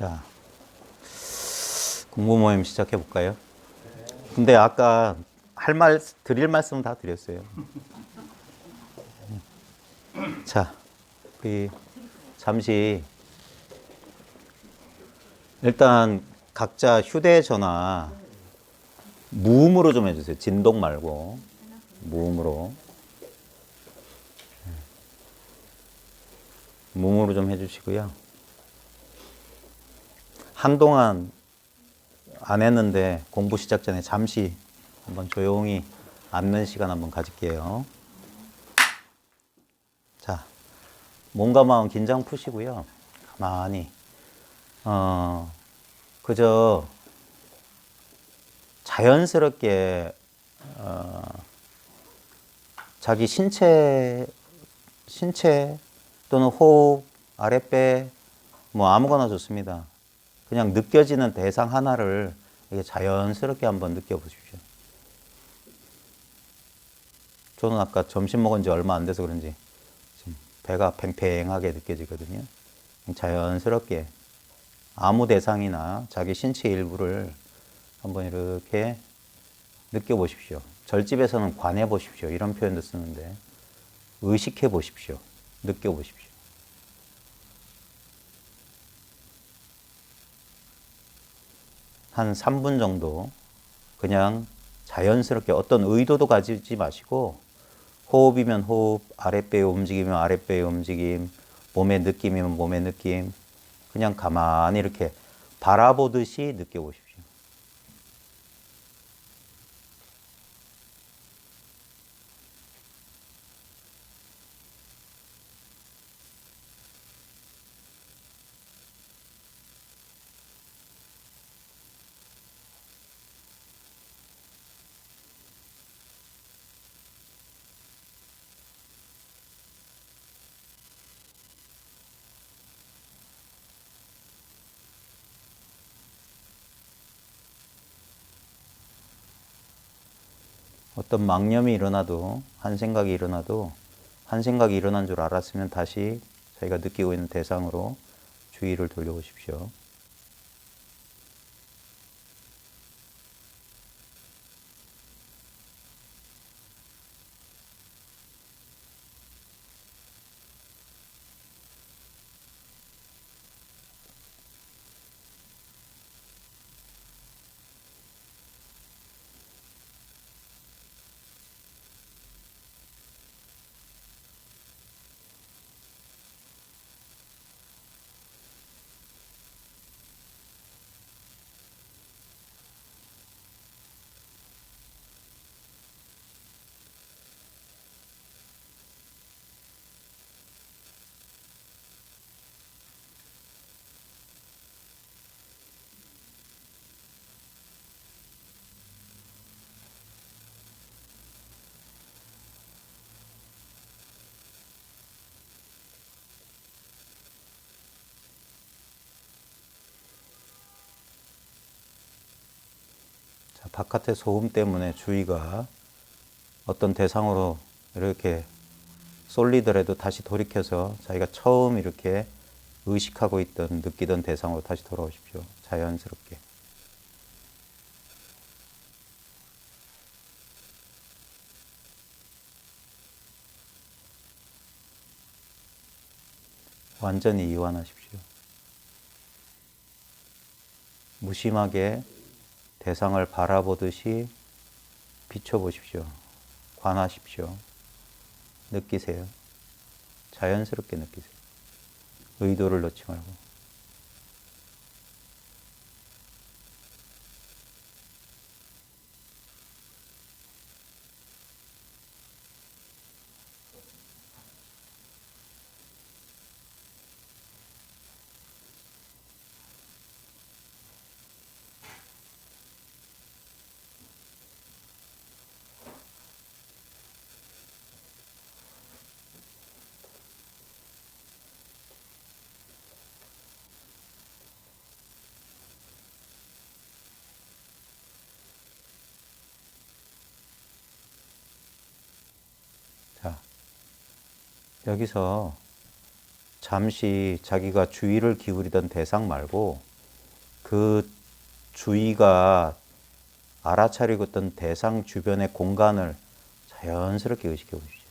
자, 공부 모임 시작해 볼까요? 근데 아까 드릴 말씀 다 드렸어요. 자, 우리 잠시 일단 각자 휴대전화 무음으로 좀 해주세요. 진동 말고 무음으로. 무음으로 좀 해주시고요. 한동안 안 했는데 공부 시작 전에 잠시 한번 조용히 앉는 시간 한번 가질게요. 자, 몸과 마음 긴장 푸시고요. 가만히 그저 자연스럽게 자기 신체 또는 호흡, 아랫배 뭐 아무거나 좋습니다. 그냥 느껴지는 대상 하나를 이게 자연스럽게 한번 느껴보십시오. 저는 아까 점심 먹은 지 얼마 안 돼서 그런지 지금 배가 팽팽하게 느껴지거든요. 자연스럽게 아무 대상이나 자기 신체 일부를 한번 이렇게 느껴보십시오. 절집에서는 관해 보십시오. 이런 표현도 쓰는데 의식해 보십시오. 느껴보십시오. 한 3분 정도 그냥 자연스럽게 어떤 의도도 가지지 마시고 호흡이면 호흡, 아랫배의 움직임이면 아랫배의 움직임, 몸의 느낌이면 몸의 느낌 그냥 가만히 이렇게 바라보듯이 느껴보십시오. 어떤 망념이 일어나도 한 생각이 일어난 줄 알았으면 다시 자기가 느끼고 있는 대상으로 주의를 돌려보십시오. 자, 바깥의 소음 때문에 주의가 어떤 대상으로 이렇게 쏠리더라도 다시 돌이켜서 자기가 처음 이렇게 의식하고 있던 느끼던 대상으로 다시 돌아오십시오. 자연스럽게. 완전히 이완하십시오. 무심하게 대상을 바라보듯이 비춰보십시오. 관하십시오. 느끼세요. 자연스럽게 느끼세요. 의도를 넣지 말고. 자, 여기서 잠시 자기가 주의를 기울이던 대상 말고 그 주의가 알아차리고 있던 대상 주변의 공간을 자연스럽게 의식해 보십시오.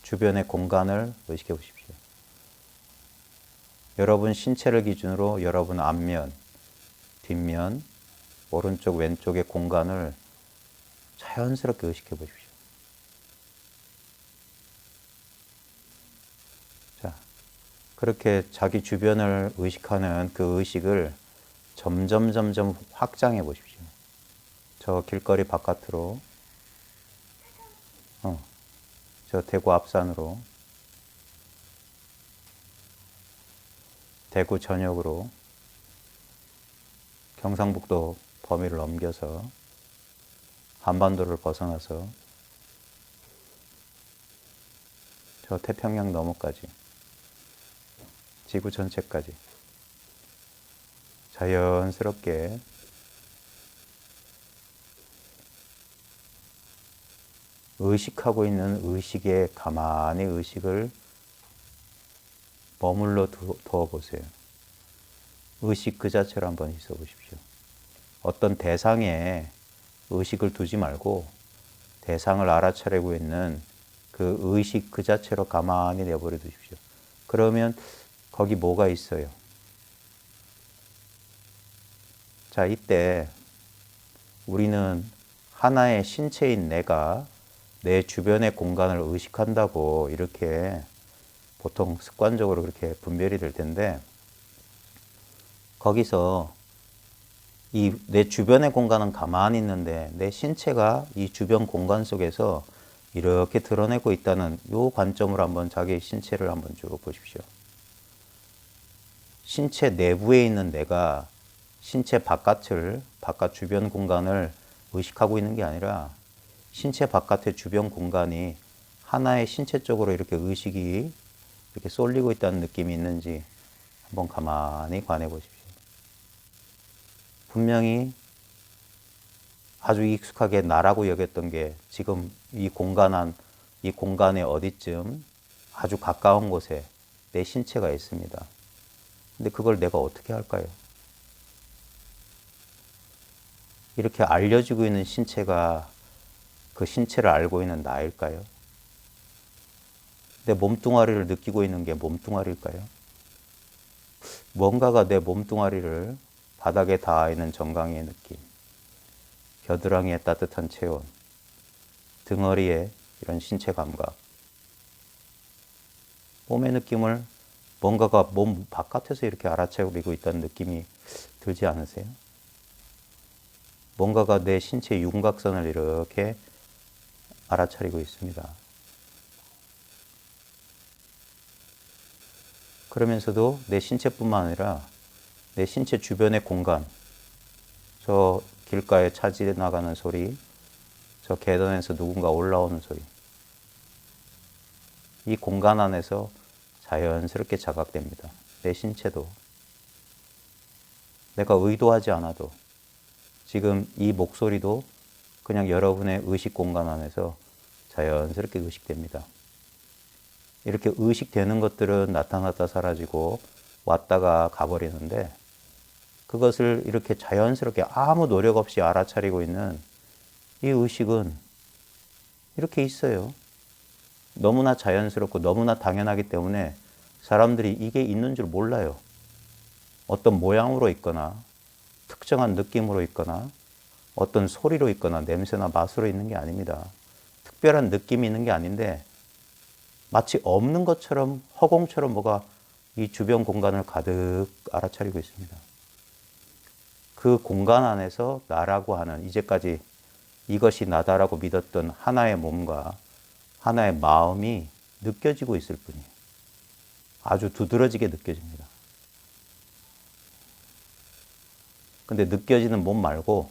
주변의 공간을 의식해 보십시오. 여러분 신체를 기준으로 여러분 앞면, 뒷면, 오른쪽, 왼쪽의 공간을 자연스럽게 의식해 보십시오. 자, 그렇게 자기 주변을 의식하는 그 의식을 점점 확장해 보십시오. 저 길거리 바깥으로, 저 대구 앞산으로, 대구 전역으로, 경상북도 범위를 넘겨서 한반도를 벗어나서 저 태평양 너머까지, 지구 전체까지 자연스럽게 의식하고 있는 의식에 가만히 의식을 머물러 두어 보세요. 의식 그 자체로 한번 있어 보십시오. 어떤 대상에 의식을 두지 말고 대상을 알아차리고 있는 그 의식 그 자체로 가만히 내버려 두십시오. 그러면 거기 뭐가 있어요? 자, 이때 우리는 하나의 신체인 내가 내 주변의 공간을 의식한다고 이렇게 보통 습관적으로 그렇게 분별이 될 텐데, 거기서 이 내 주변의 공간은 가만히 있는데 내 신체가 이 주변 공간 속에서 이렇게 드러내고 있다는 이 관점으로 한번 자기 신체를 한번 쭉 보십시오. 신체 내부에 있는 내가 신체 바깥 주변 공간을 의식하고 있는 게 아니라 신체 바깥의 주변 공간이 하나의 신체 쪽으로 이렇게 의식이 이렇게 쏠리고 있다는 느낌이 있는지 한번 가만히 관해 보십시오. 분명히 아주 익숙하게 나라고 여겼던 게 지금 이 공간의 어디쯤 아주 가까운 곳에 내 신체가 있습니다. 근데 그걸 내가 어떻게 할까요? 이렇게 알려지고 있는 신체가 그 신체를 알고 있는 나일까요? 내 몸뚱아리를 느끼고 있는 게 몸뚱아리일까요? 뭔가가 내 몸뚱아리를 바닥에 닿아 있는 정강이의 느낌, 겨드랑이의 따뜻한 체온, 등허리의 이런 신체 감각, 몸의 느낌을 뭔가가 몸 바깥에서 이렇게 알아채고 있다는 느낌이 들지 않으세요? 뭔가가 내 신체 윤곽선을 이렇게 알아차리고 있습니다. 그러면서도 내 신체뿐만 아니라 내 신체 주변의 공간, 저 길가에 차 지나가는 소리, 저 계단에서 누군가 올라오는 소리, 이 공간 안에서 자연스럽게 자각됩니다. 내 신체도. 내가 의도하지 않아도 지금 이 목소리도 그냥 여러분의 의식 공간 안에서 자연스럽게 의식됩니다. 이렇게 의식되는 것들은 나타났다 사라지고 왔다가 가버리는데, 그것을 이렇게 자연스럽게 아무 노력 없이 알아차리고 있는 이 의식은 이렇게 있어요. 너무나 자연스럽고 너무나 당연하기 때문에 사람들이 이게 있는 줄 몰라요. 어떤 모양으로 있거나 특정한 느낌으로 있거나 어떤 소리로 있거나 냄새나 맛으로 있는 게 아닙니다. 특별한 느낌이 있는 게 아닌데 마치 없는 것처럼 허공처럼 뭐가 이 주변 공간을 가득 알아차리고 있습니다. 그 공간 안에서 나라고 하는, 이제까지 이것이 나다라고 믿었던 하나의 몸과 하나의 마음이 느껴지고 있을 뿐이에요. 아주 두드러지게 느껴집니다. 근데 느껴지는 몸 말고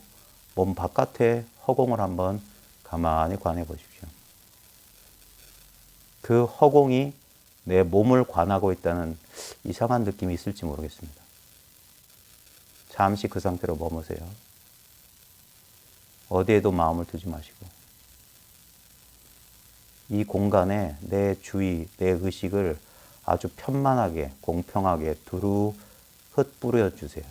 몸 바깥의 허공을 한번 가만히 관해 보십시오. 그 허공이 내 몸을 관하고 있다는 이상한 느낌이 있을지 모르겠습니다. 잠시 그 상태로 머무세요. 어디에도 마음을 두지 마시고 이 공간에 내 주의, 내 의식을 아주 편만하게, 공평하게 두루 흩뿌려 주세요.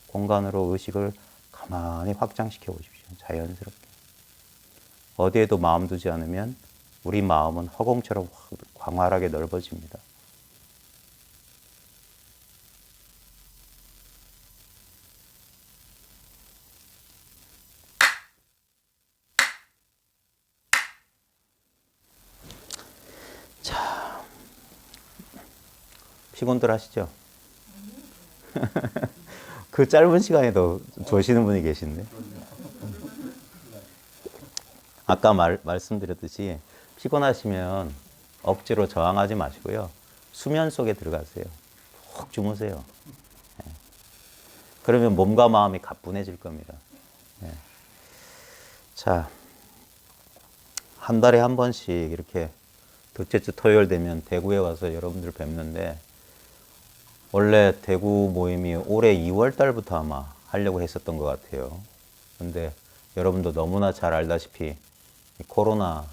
공간으로 의식을 가만히 확장시켜 보십시오. 자연스럽게. 어디에도 마음 두지 않으면 우리 마음은 허공처럼 광활하게 넓어집니다. 자, 피곤들 하시죠? 그 짧은 시간에도 조시는 분이 계신데. 아까 말씀드렸듯이 피곤하시면 억지로 저항하지 마시고요. 수면 속에 들어가세요. 푹 주무세요. 예. 그러면 몸과 마음이 가뿐해질 겁니다. 예. 자, 한 달에 한 번씩 이렇게 둘째 주 토요일 되면 대구에 와서 여러분들 뵙는데, 원래 대구 모임이 올해 2월 달부터 아마 하려고 했었던 것 같아요. 근데 여러분도 너무나 잘 알다시피 코로나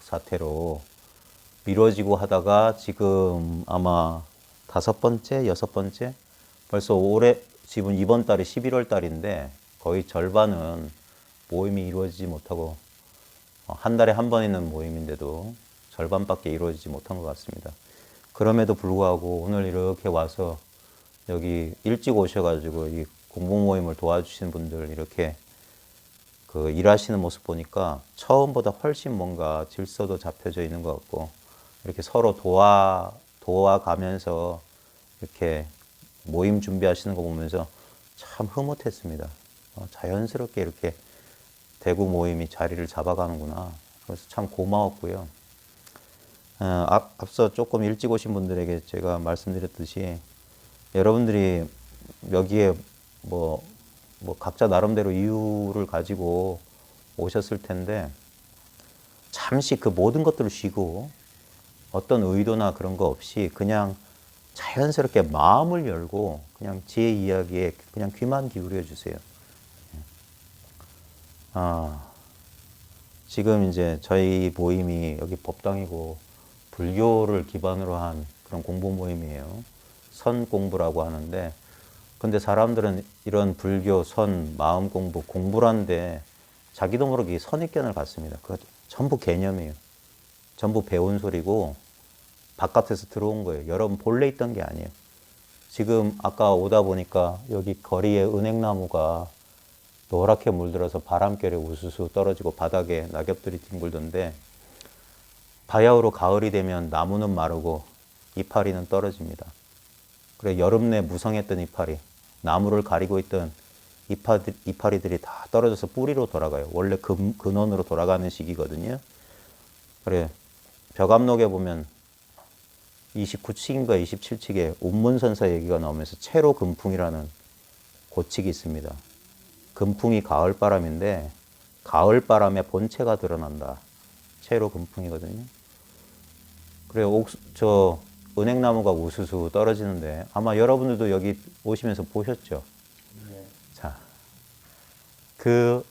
사태로 미뤄지고 하다가 지금 아마 5번째, 6번째? 벌써 올해, 지금 이번 달이 11월 달인데 거의 절반은 모임이 이루어지지 못하고, 한 달에 한 번 있는 모임인데도 절반밖에 이루어지지 못한 것 같습니다. 그럼에도 불구하고 오늘 이렇게 와서 여기 일찍 오셔가지고 이 공부 모임을 도와주시는 분들 이렇게 그 일하시는 모습 보니까 처음보다 훨씬 뭔가 질서도 잡혀져 있는 것 같고, 이렇게 서로 도와가면서 이렇게 모임 준비하시는 거 보면서 참 흐뭇했습니다. 자연스럽게 이렇게 대구 모임이 자리를 잡아가는구나. 그래서 참 고마웠고요. 앞서 조금 일찍 오신 분들에게 제가 말씀드렸듯이 여러분들이 여기에 뭐 각자 나름대로 이유를 가지고 오셨을 텐데, 잠시 그 모든 것들을 쉬고 어떤 의도나 그런 거 없이 그냥 자연스럽게 마음을 열고 그냥 제 이야기에 그냥 귀만 기울여 주세요. 지금 이제 저희 모임이 여기 법당이고 불교를 기반으로 한 그런 공부 모임이에요. 선 공부라고 하는데, 근데 사람들은 이런 불교, 선, 마음 공부, 공부란데 자기도 모르게 선입견을 갖습니다. 그거 전부 개념이에요. 전부 배운 소리고 바깥에서 들어온 거예요. 여러분 본래 있던 게 아니에요. 지금 아까 오다 보니까 여기 거리에 은행나무가 노랗게 물들어서 바람결에 우수수 떨어지고 바닥에 낙엽들이 뒹굴던데, 바야흐로 가을이 되면 나무는 마르고 이파리는 떨어집니다. 그래 여름 내 무성했던 이파리, 나무를 가리고 있던 이파리들이 다 떨어져서 뿌리로 돌아가요. 원래 근원으로 돌아가는 시기거든요. 그래 벽암록에 보면 29칙인가 27칙에 운문선사 얘기가 나오면서 채로금풍이라는 고칙이 있습니다. 금풍이 가을바람인데 가을바람에 본체가 드러난다. 채로금풍이거든요. 그래 저 은행나무가 우수수 떨어지는데 아마 여러분들도 여기 오시면서 보셨죠? 네. 자,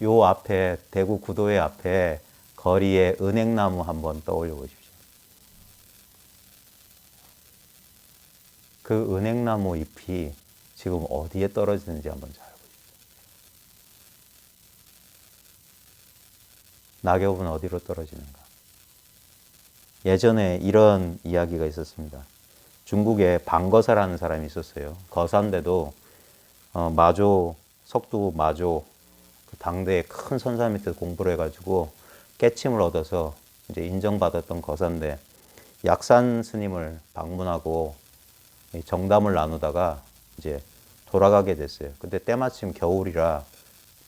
요 앞에 대구 구도의 앞에 거리에 은행나무 한번 떠올려 보십시오. 그 은행나무 잎이 지금 어디에 떨어지는지 한번 잘 보십시오. 낙엽은 어디로 떨어지는가? 예전에 이런 이야기가 있었습니다. 중국에 방거사라는 사람이 있었어요. 거사인데도 마조, 석두 마조, 그 당대의 큰 선사 밑에서 공부를 해가지고 깨침을 얻어서 이제 인정받았던 거사인데, 약산 스님을 방문하고 정담을 나누다가 이제 돌아가게 됐어요. 근데 때마침 겨울이라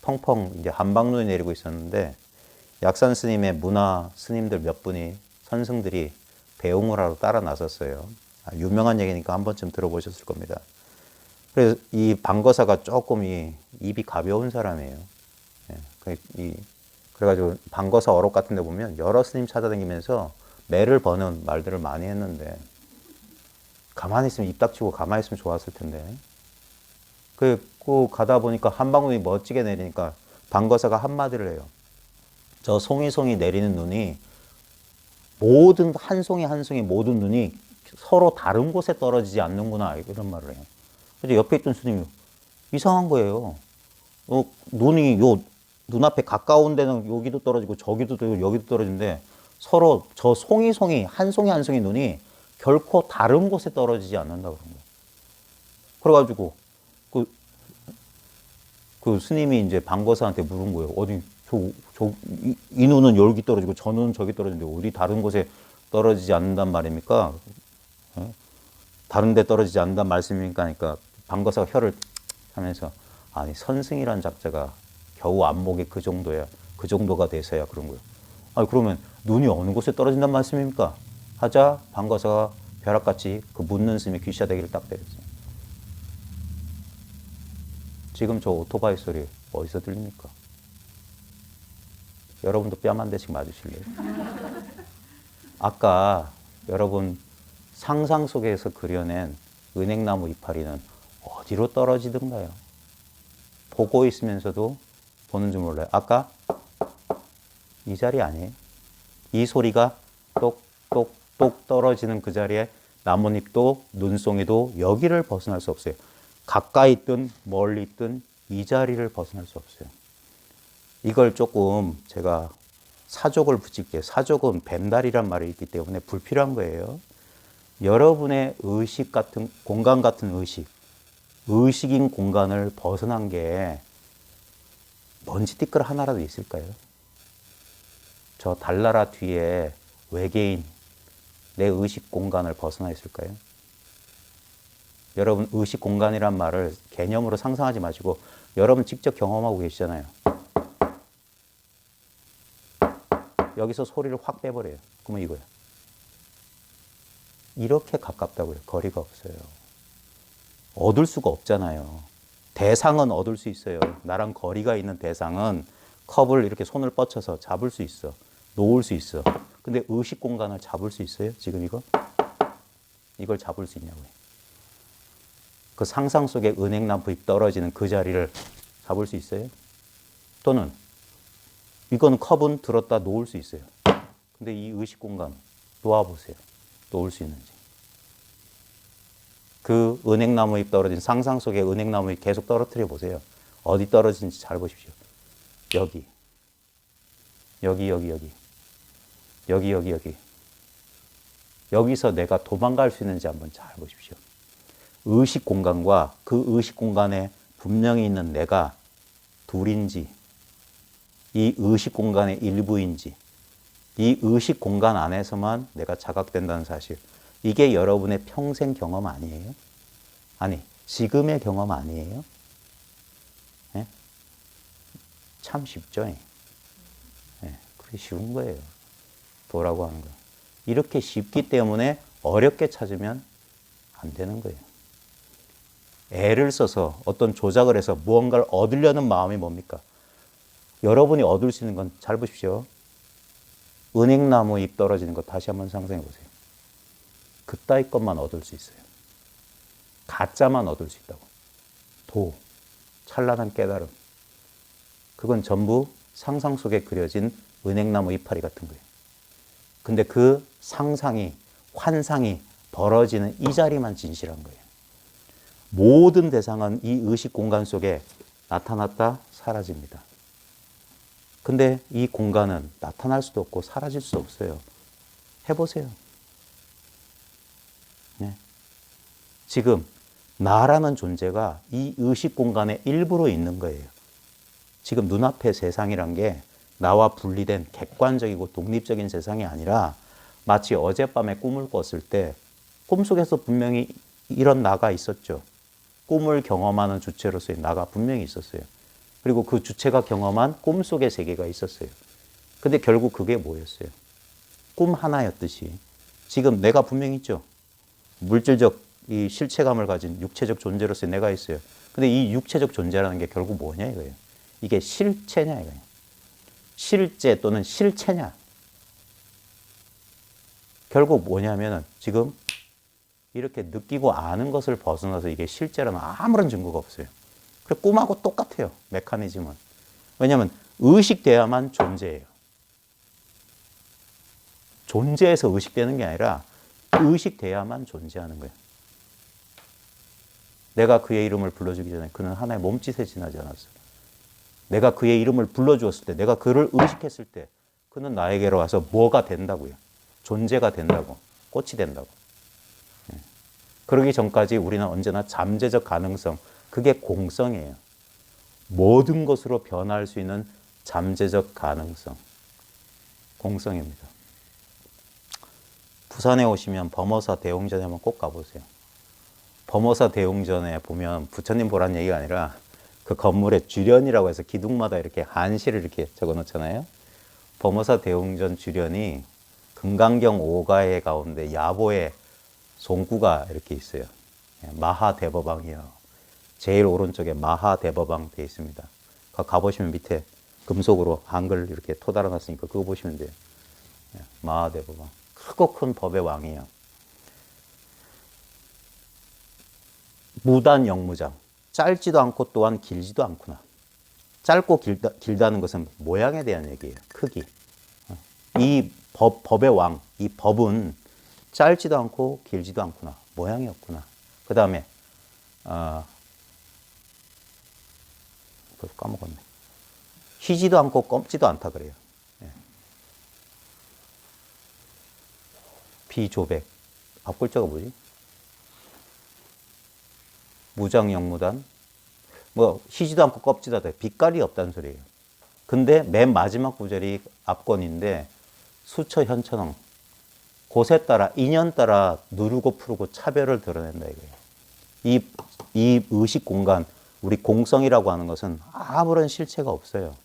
펑펑 이제 한방눈이 내리고 있었는데, 약산 스님의 문화 스님들 몇 분이 선승들이 배웅을 하러 따라 나섰어요. 유명한 얘기니까 한 번쯤 들어보셨을 겁니다. 그래서 이 방거사가 조금 입이 가벼운 사람이에요. 그래가지고 방거사 어록 같은 데 보면 여러 스님 찾아다니면서 매를 버는 말들을 많이 했는데, 가만히 있으면 입 닥치고 가만히 있으면 좋았을 텐데, 꼭 가다 보니까 한 방울이 멋지게 내리니까 방거사가 한마디를 해요. 저 송이송이 내리는 눈이 한 송이 한 송이 모든 눈이 서로 다른 곳에 떨어지지 않는구나 이런 말을 해요. 그래서 옆에 있던 스님이 이상한 거예요. 눈이 요 눈앞에 가까운 데는 여기도 떨어지고 저기도 떨어지고 여기도 떨어지는데 서로 저 송이 한 송이 한 송이 눈이 결코 다른 곳에 떨어지지 않는다 그런 거예요. 그래가지고 그 스님이 이제 방거사한테 물은 거예요. 어디 이 눈은 여기 떨어지고 저 눈은 저기 떨어지는데 어디 다른 곳에 떨어지지 않는단 말입니까? 다른 데 떨어지지 않는단 말씀입니까? 하니까 방거사가 혀를 하면서 아니 선승이란 작자가 겨우 안목이 그 정도야. 그 정도가 돼서야 그런 거예요. 아니 그러면 눈이 어느 곳에 떨어진단 말씀입니까? 하자 방거사가 벼락같이 그 묻는 스님의 귀샤대기를 딱 때렸어요. 지금 저 오토바이 소리 어디서 들립니까? 여러분도 뺨 한 대씩 맞으실래요? 아까 여러분 상상 속에서 그려낸 은행나무 이파리는 어디로 떨어지던가요? 보고 있으면서도 보는 줄 몰라요. 아까 이 자리 아니에요? 이 소리가 똑똑똑 떨어지는 그 자리에 나뭇잎도 눈송이도 여기를 벗어날 수 없어요. 가까이 있든 멀리 있든 이 자리를 벗어날 수 없어요. 이걸 조금 제가 사족을 붙일게요. 사족은 뱀다리란 말이 있기 때문에 불필요한 거예요. 여러분의 의식 같은 공간 같은 의식인 공간을 벗어난 게 먼지 띠끌 하나라도 있을까요? 저 달나라 뒤에 외계인 내 의식 공간을 벗어나 있을까요? 여러분 의식 공간이란 말을 개념으로 상상하지 마시고 여러분 직접 경험하고 계시잖아요. 여기서 소리를 확 빼버려요. 그러면 이거야. 이렇게 가깝다고요. 거리가 없어요. 얻을 수가 없잖아요. 대상은 얻을 수 있어요. 나랑 거리가 있는 대상은 컵을 이렇게 손을 뻗쳐서 잡을 수 있어. 놓을 수 있어. 근데 의식 공간을 잡을 수 있어요? 지금 이거? 이걸 잡을 수 있냐고요. 그 상상 속에 은행나무 잎 떨어지는 그 자리를 잡을 수 있어요? 또는 이건 컵은 들었다 놓을 수 있어요. 근데 이 의식 공간 놓아보세요. 놓을 수 있는지. 그 은행나무 잎 떨어진 상상 속에 은행나무 잎 계속 떨어뜨려 보세요. 어디 떨어지는지 잘 보십시오. 여기. 여기. 여기서 내가 도망갈 수 있는지 한번 잘 보십시오. 의식 공간과 그 의식 공간에 분명히 있는 내가 둘인지, 이 의식 공간의 일부인지, 이 의식 공간 안에서만 내가 자각된다는 사실. 이게 여러분의 평생 경험 아니에요? 아니, 지금의 경험 아니에요? 네? 참 쉽죠? 네, 그게 쉬운 거예요. 도라고 하는 거. 이렇게 쉽기 때문에 어렵게 찾으면 안 되는 거예요. 애를 써서 어떤 조작을 해서 무언가를 얻으려는 마음이 뭡니까? 여러분이 얻을 수 있는 건 잘 보십시오. 은행나무 잎 떨어지는 거 다시 한번 상상해 보세요. 그따위 것만 얻을 수 있어요. 가짜만 얻을 수 있다고. 도, 찬란한 깨달음. 그건 전부 상상 속에 그려진 은행나무 이파리 같은 거예요. 근데 그 상상이, 환상이 벌어지는 이 자리만 진실한 거예요. 모든 대상은 이 의식 공간 속에 나타났다 사라집니다. 근데 이 공간은 나타날 수도 없고 사라질 수 없어요. 해보세요. 네. 지금 나라는 존재가 이 의식 공간의 일부로 있는 거예요. 지금 눈앞의 세상이란 게 나와 분리된 객관적이고 독립적인 세상이 아니라 마치 어젯밤에 꿈을 꿨을 때 꿈속에서 분명히 이런 나가 있었죠. 꿈을 경험하는 주체로서의 나가 분명히 있었어요. 그리고 그 주체가 경험한 꿈속의 세계가 있었어요. 근데 결국 그게 뭐였어요? 꿈 하나였듯이 지금 내가 분명히 있죠. 물질적 이 실체감을 가진 육체적 존재로서의 내가 있어요. 근데 이 육체적 존재라는 게 결국 뭐냐 이거예요. 이게 실체냐 이거예요. 실제 또는 실체냐. 결국 뭐냐면은 지금 이렇게 느끼고 아는 것을 벗어나서 이게 실제라는 아무런 증거가 없어요. 그래 꿈하고 똑같아요. 메커니즘은. 왜냐하면 의식돼야만 존재해요. 존재해서 의식되는 게 아니라 의식돼야만 존재하는 거예요. 내가 그의 이름을 불러주기 전에 그는 하나의 몸짓에 지나지 않았어요. 내가 그의 이름을 불러주었을 때, 내가 그를 의식했을 때 그는 나에게로 와서 뭐가 된다고요. 존재가 된다고. 꽃이 된다고. 그러기 전까지 우리는 언제나 잠재적 가능성, 그게 공성이에요. 모든 것으로 변할 수 있는 잠재적 가능성, 공성입니다. 부산에 오시면 범어사 대웅전에 한번 꼭 가보세요. 범어사 대웅전에 보면 부처님 보란 얘기가 아니라 그 건물에 주련이라고 해서 기둥마다 이렇게 한시를 이렇게 적어 놓잖아요. 범어사 대웅전 주련이 금강경 5가의 가운데 야보의 송구가 이렇게 있어요. 마하대법왕이요. 제일 오른쪽에 마하대법왕 되어 있습니다. 가보시면 밑에 금속으로 한글 이렇게 토 달아놨으니까 그거 보시면 돼요. 마하대법왕. 크고 큰 법의 왕이에요. 무단영무장. 짧지도 않고 또한 길지도 않구나. 짧고 길다는 것은 모양에 대한 얘기예요. 크기. 이 법의 왕, 이 법은 짧지도 않고 길지도 않구나. 모양이 없구나. 그 다음에 그래서 까먹었네. 희지도 않고 검지도 않다 그래요. 비조백. 앞글자가 뭐지? 무장영무단. 뭐 희지도 않고 껍지도 않다. 빛깔이 없다는 소리예요. 근데 맨 마지막 구절이 앞권인데 수처 현천왕. 곳에 따라 인연 따라 누르고 푸르고 차별을 드러낸다 이거예요. 이 의식 공간, 우리 공성이라고 하는 것은 아무런 실체가 없어요.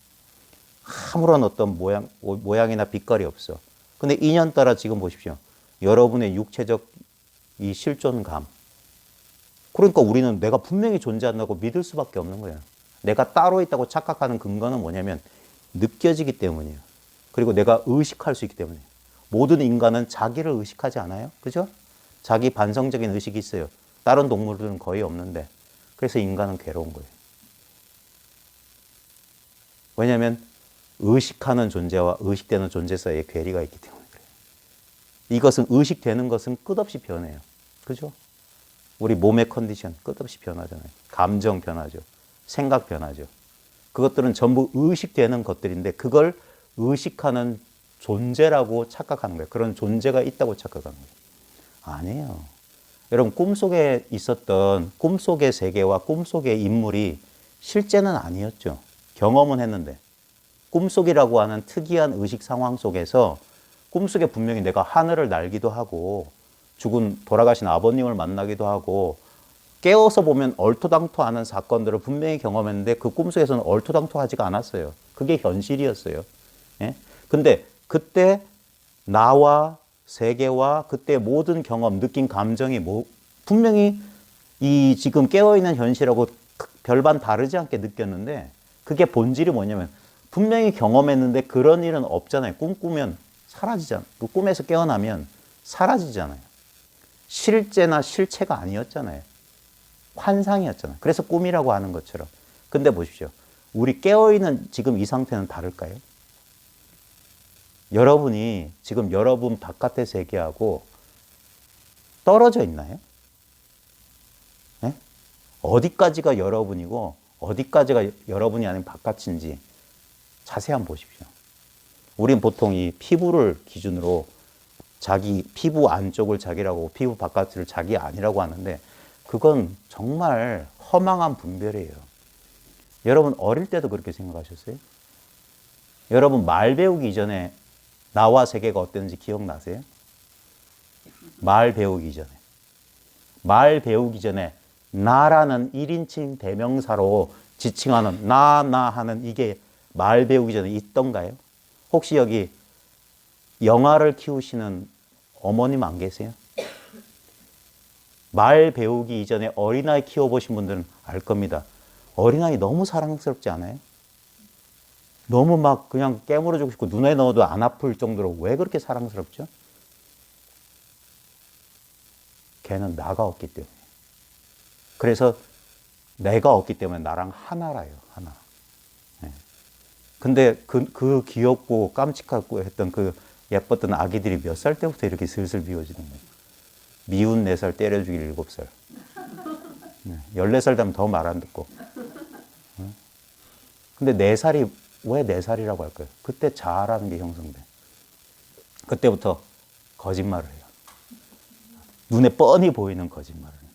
아무런 어떤 모양이나 빛깔이 없어. 근데 인연 따라 지금 보십시오. 여러분의 육체적 이 실존감. 그러니까 우리는 내가 분명히 존재한다고 믿을 수밖에 없는 거예요. 내가 따로 있다고 착각하는 근거는 뭐냐면 느껴지기 때문이에요. 그리고 내가 의식할 수 있기 때문이에요. 모든 인간은 자기를 의식하지 않아요? 그죠? 자기 반성적인 의식이 있어요. 다른 동물들은 거의 없는데. 그래서 인간은 괴로운 거예요. 왜냐하면 의식하는 존재와 의식되는 존재 사이에 괴리가 있기 때문에 그래요. 이것은 의식되는 것은 끝없이 변해요. 그죠? 우리 몸의 컨디션 끝없이 변하잖아요. 감정 변하죠. 생각 변하죠. 그것들은 전부 의식되는 것들인데 그걸 의식하는 존재라고 착각하는 거예요. 그런 존재가 있다고 착각하는 거예요. 아니에요. 여러분 꿈속에 있었던 꿈속의 세계와 꿈속의 인물이 실제는 아니었죠. 경험은 했는데 꿈속이라고 하는 특이한 의식 상황 속에서 꿈속에 분명히 내가 하늘을 날기도 하고 돌아가신 아버님을 만나기도 하고 깨어서 보면 얼토당토하는 사건들을 분명히 경험했는데 그 꿈속에서는 얼토당토하지가 않았어요. 그게 현실이었어요. 예? 근데 그때 나와 세계와 그때 모든 경험, 느낀 감정이 분명히 이 지금 깨어있는 현실하고 별반 다르지 않게 느꼈는데 그게 본질이 뭐냐면 분명히 경험했는데 그런 일은 없잖아요. 꿈꾸면 사라지잖아요. 그 꿈에서 깨어나면 사라지잖아요. 실제나 실체가 아니었잖아요. 환상이었잖아요. 그래서 꿈이라고 하는 것처럼. 근데 보십시오. 우리 깨어있는 지금 이 상태는 다를까요? 여러분이 지금 여러분 바깥의 세계하고 떨어져 있나요? 네? 어디까지가 여러분이고 어디까지가 여러분이 아닌 바깥인지 자세히 한번 보십시오. 우린 보통 이 피부를 기준으로 자기 피부 안쪽을 자기라고 피부 바깥을 자기 아니라고 하는데 그건 정말 허망한 분별이에요. 여러분 어릴 때도 그렇게 생각하셨어요? 여러분 말 배우기 이전에 나와 세계가 어땠는지 기억나세요? 말 배우기 전에. 말 배우기 전에 나라는 1인칭 대명사로 지칭하는 나 하는 이게 말 배우기 전에 있던가요? 혹시 여기 영아를 키우시는 어머님 안 계세요? 말 배우기 이전에 어린아이 키워보신 분들은 알 겁니다. 어린아이 너무 사랑스럽지 않아요? 너무 막 그냥 깨물어주고 싶고 눈에 넣어도 안 아플 정도로 왜 그렇게 사랑스럽죠? 걔는 나가 없기 때문에. 그래서 내가 없기 때문에 나랑 하나라요. 하나. 네. 근데 그 귀엽고 깜찍하고 했던 그 예뻤던 아기들이 몇 살 때부터 이렇게 슬슬 비워지는 거예요? 미운 4살 때려 죽일 7살. 14살 되면 더 말 안 듣고. 근데 4살이 왜 4살이라고 할까요? 그때 자아라는 게 형성돼. 그때부터 거짓말을 해요. 눈에 뻔히 보이는 거짓말을 해요.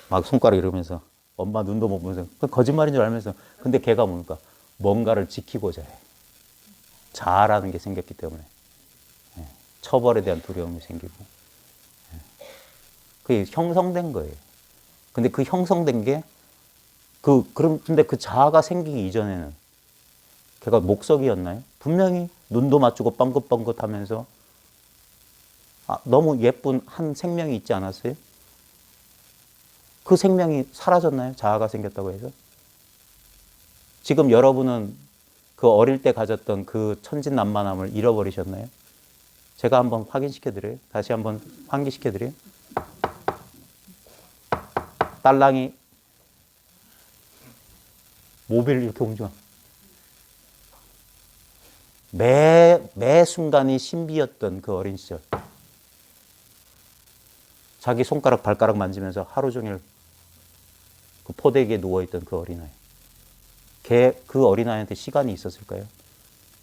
막 손가락 이러면서 엄마 눈도 못 보면서 거짓말인 줄 알면서 근데 걔가 뭡니까? 뭔가를 지키고자 해. 자아라는 게 생겼기 때문에 처벌에 대한 두려움이 생기고 그게 형성된 거예요. 근데 그 형성된 게 근데 그 자아가 생기기 이전에는 걔가 목석이었나요? 분명히 눈도 맞추고 뻥긋뻥긋 하면서 너무 예쁜 한 생명이 있지 않았어요? 그 생명이 사라졌나요? 자아가 생겼다고 해서? 지금 여러분은 그 어릴 때 가졌던 그 천진난만함을 잃어버리셨나요? 제가 한번 확인시켜드려요. 다시 한번 환기시켜드려요. 딸랑이 모빌 이렇게 움직여. 매 순간이 신비였던 그 어린 시절. 자기 손가락, 발가락 만지면서 하루 종일 그 포대기에 누워있던 그 어린아이. 그 어린아이한테 시간이 있었을까요?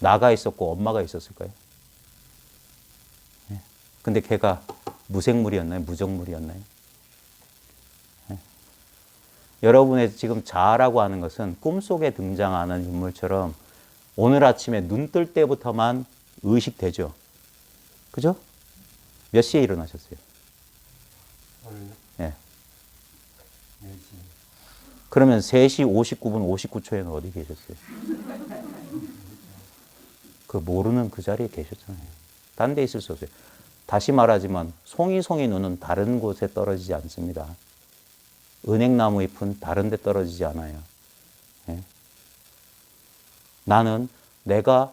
나가 있었고 엄마가 있었을까요? 근데 걔가 무생물이었나요? 무정물이었나요? 여러분의 지금 자아라고 하는 것은 꿈속에 등장하는 인물처럼 오늘 아침에 눈 뜰 때부터만 의식되죠. 그죠? 몇 시에 일어나셨어요? 예. 그러면 3시 59분 59초에는 어디 계셨어요? 그 모르는 그 자리에 계셨잖아요. 딴 데 있을 수 없어요. 다시 말하지만 송이송이 눈은 다른 곳에 떨어지지 않습니다. 은행나무 잎은 다른 데 떨어지지 않아요. 예? 나는 내가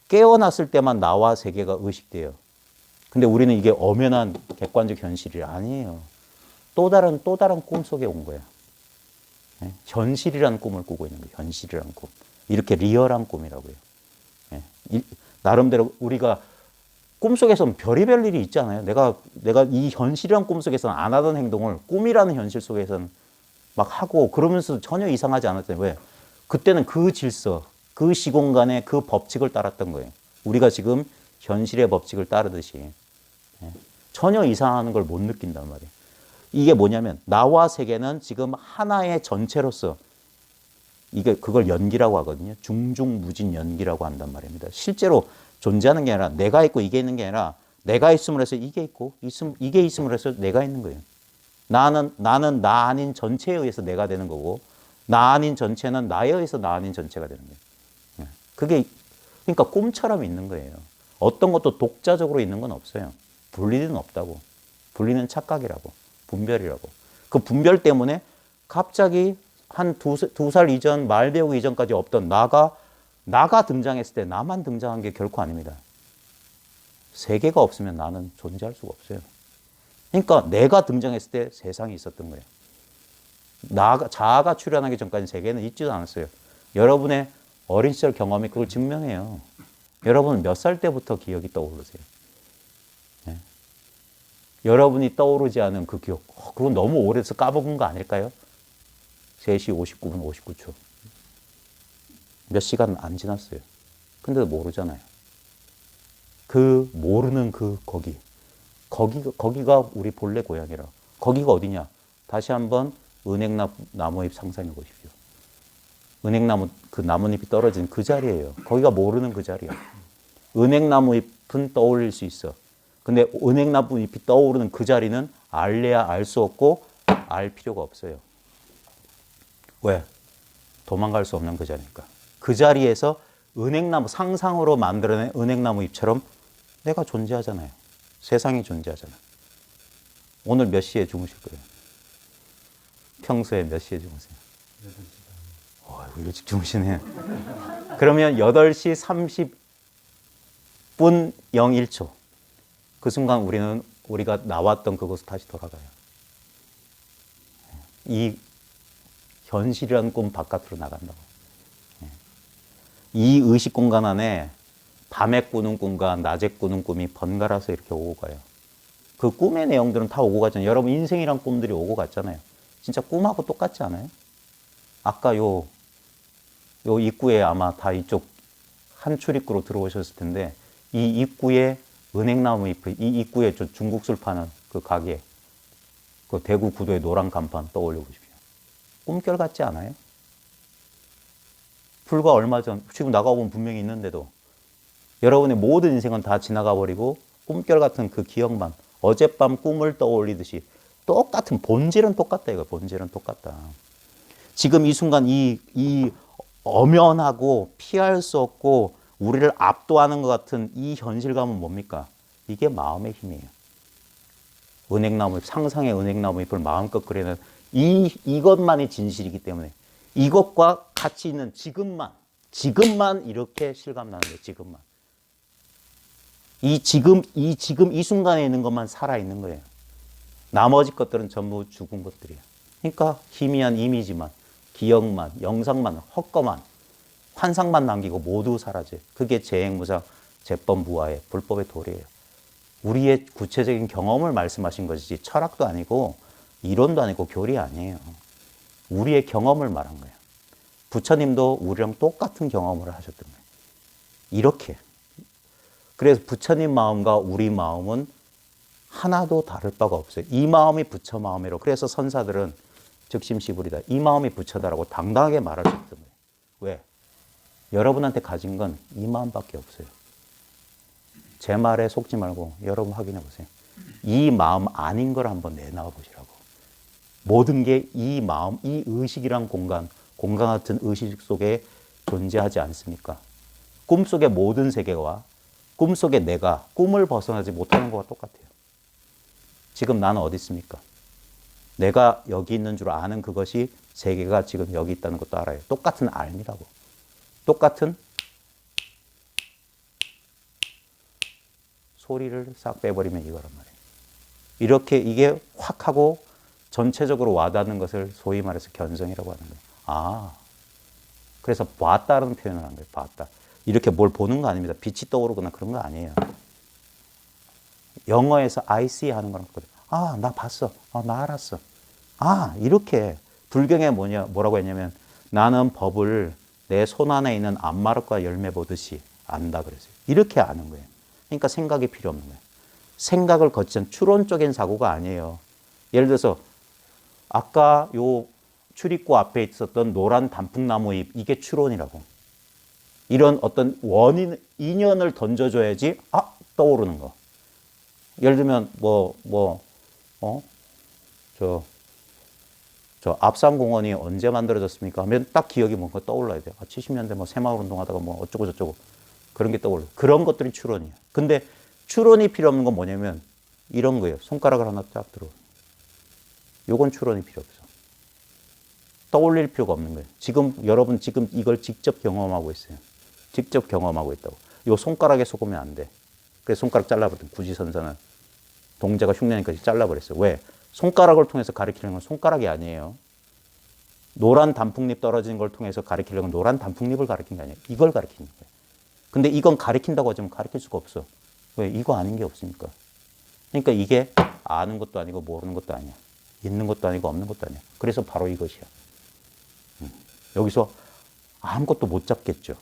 깨어났을 때만 나와 세계가 의식돼요. 근데 우리는 이게 엄연한 객관적 현실이 아니에요. 또 다른 꿈 속에 온 거야. 예? 현실이라는 꿈을 꾸고 있는 거예요. 현실이라는 꿈. 이렇게 리얼한 꿈이라고요. 예? 나름대로 우리가 꿈속에서는 별의별 일이 있잖아요. 내가 이 현실이란 꿈속에서는 안 하던 행동을 꿈이라는 현실 속에서는 막 하고 그러면서 전혀 이상하지 않았어요. 왜? 그때는 그 질서, 그 시공간의 그 법칙을 따랐던 거예요. 우리가 지금 현실의 법칙을 따르듯이 전혀 이상한 걸 못 느낀단 말이에요. 이게 뭐냐면 나와 세계는 지금 하나의 전체로서 그걸 연기라고 하거든요. 중중무진 연기라고 한단 말입니다. 실제로 존재하는 게 아니라 내가 있고 이게 있는 게 아니라 내가 있음으로 해서 이게 있고 이게 있음으로 해서 내가 있는 거예요. 나는 나 아닌 전체에 의해서 내가 되는 거고 나 아닌 전체는 나에 의해서 나 아닌 전체가 되는 거예요. 그게 그러니까 꿈처럼 있는 거예요. 어떤 것도 독자적으로 있는 건 없어요. 분리는 없다고. 분리는 착각이라고. 분별이라고. 그 분별 때문에 갑자기 한 두 살 이전 말 배우기 이전까지 없던 나가 등장했을 때 나만 등장한 게 결코 아닙니다. 세계가 없으면 나는 존재할 수가 없어요. 그러니까 내가 등장했을 때 세상이 있었던 거예요. 자아가 출현하기 전까지 세계는 있지도 않았어요. 여러분의 어린 시절 경험이 그걸 증명해요. 여러분은 몇 살 때부터 기억이 떠오르세요? 네? 여러분이 떠오르지 않은 그 기억, 그건 너무 오래돼서 까먹은 거 아닐까요? 3시 59분 59초. 몇 시간 안 지났어요. 근데도 모르잖아요. 그 모르는 거기가 우리 본래 고향이라. 거기가 어디냐? 다시 한번 은행나무잎 상상해 보십시오. 은행나무 그 나뭇잎이 떨어진 그 자리예요. 거기가 모르는 그 자리야. 은행나무잎은 떠올릴 수 있어. 근데 은행나무잎이 떠오르는 그 자리는 알래야 알 수 없고 알 필요가 없어요. 왜? 도망갈 수 없는 그 자리니까. 그 자리에서 상상으로 만들어낸 은행나무 잎처럼 내가 존재하잖아요. 세상이 존재하잖아요. 오늘 몇 시에 주무실 거예요? 평소에 몇 시에 주무세요? 8시. 일찍 주무시네. 그러면 8시 30분 01초. 그 순간 우리가 나왔던 그곳으로 다시 돌아가요. 이 현실이라는 꿈 바깥으로 나간다고. 이 의식 공간 안에 밤에 꾸는 꿈과 낮에 꾸는 꿈이 번갈아서 이렇게 오고 가요. 그 꿈의 내용들은 다 오고 갔잖아요. 여러분 인생이란 꿈들이 오고 갔잖아요. 진짜 꿈하고 똑같지 않아요? 아까 요 입구에 아마 다 이쪽 한 출입구로 들어오셨을 텐데 이 입구에 은행나무 잎, 이 입구에 저 중국술 파는 그 가게, 그 대구 구도의 노란 간판 떠올려 보십시오. 꿈결 같지 않아요? 불과 얼마 전, 지금 나가보면 분명히 있는데도 여러분의 모든 인생은 다 지나가 버리고 꿈결 같은 그 기억만 어젯밤 꿈을 떠올리듯이 똑같은 본질은 똑같다 이거. 본질은 똑같다. 지금 이 순간 이 엄연하고 피할 수 없고 우리를 압도하는 것 같은 이 현실감은 뭡니까? 이게 마음의 힘이에요. 은행나무 잎, 상상의 은행나무 잎을 마음껏 그리는 이것만이 진실이기 때문에 이것과 같이 있는 지금만 이렇게 실감나는 거예요. 지금만. 이 순간에 있는 것만 살아있는 거예요. 나머지 것들은 전부 죽은 것들이에요. 그러니까 희미한 이미지만, 기억만, 영상만, 헛거만, 환상만 남기고 모두 사라져요. 그게 재행무상, 재법무화의 불법의 도리예요. 우리의 구체적인 경험을 말씀하신 것이지 철학도 아니고 이론도 아니고 교리 아니에요. 우리의 경험을 말한 거예요. 부처님도 우리랑 똑같은 경험을 하셨던 거예요. 이렇게. 그래서 부처님 마음과 우리 마음은 하나도 다를 바가 없어요. 이 마음이 부처 마음이로. 그래서 선사들은 즉심시불이다. 이 마음이 부처다라고 당당하게 말할 수 있던 거예요. 왜? 여러분한테 가진 건 이 마음밖에 없어요. 제 말에 속지 말고 여러분 확인해 보세요. 이 마음 아닌 걸 한번 내놔 보시라고. 모든 게 이 마음, 이 의식이란 공간 같은 의식 속에 존재하지 않습니까? 꿈속의 모든 세계와 꿈속의 내가 꿈을 벗어나지 못하는 것과 똑같아요. 지금 나는 어디 있습니까? 내가 여기 있는 줄 아는 그것이 세계가 지금 여기 있다는 것도 알아요. 똑같은 알미라고. 똑같은 소리를 싹 빼버리면 이거란 말이에요. 이렇게 이게 확 하고 전체적으로 와닿는 것을 소위 말해서 견성이라고 하는 거예요. 아, 그래서 봤다라는 표현을 한 거예요. 봤다. 이렇게 뭘 보는 거 아닙니다. 빛이 떠오르거나 그런 거 아니에요. 영어에서 I see 하는 거랑 똑같아요. 아, 나 봤어. 아, 나 알았어. 아, 이렇게 불경에 뭐라고 했냐면 나는 법을 내 손 안에 있는 암마릇과 열매 보듯이 안다 그랬어요. 이렇게 아는 거예요. 그러니까 생각이 필요 없는 거예요. 생각을 거치는 추론적인 사고가 아니에요. 예를 들어서 아까 요 출입구 앞에 있었던 노란 단풍나무 잎, 이게 추론이라고. 이런 어떤 인연을 던져줘야지, 떠오르는 거. 예를 들면, 저 압산공원이 언제 만들어졌습니까? 하면 딱 기억이 뭔가 떠올라야 돼요. 70년대 새마을 운동하다가 어쩌고저쩌고. 그런 게 떠올라요. 그런 것들이 추론이에요. 근데 추론이 필요 없는 건 뭐냐면 이런 거예요. 손가락을 하나 딱 들어. 요건 추론이 필요 없어. 떠올릴 필요가 없는 거예요. 여러분 지금 이걸 직접 경험하고 있어요. 직접 경험하고 있다고. 요 손가락에 속으면 안 돼. 그래서 손가락 잘라버렸던 구지선사는 동자가 흉내니까 잘라버렸어요. 왜? 손가락을 통해서 가리키는 건 손가락이 아니에요. 노란 단풍잎 떨어지는 걸 통해서 가리키려면 노란 단풍잎을 가리키는 게 아니에요. 이걸 가리키는 거예요. 근데 이건 가리킨다고 하지만 가리킬 수가 없어. 왜? 이거 아닌 게 없으니까. 그러니까 이게 아는 것도 아니고 모르는 것도 아니야. 있는 것도 아니고 없는 것도 아니야. 그래서 바로 이것이야. 여기서 아무것도 못 잡겠죠.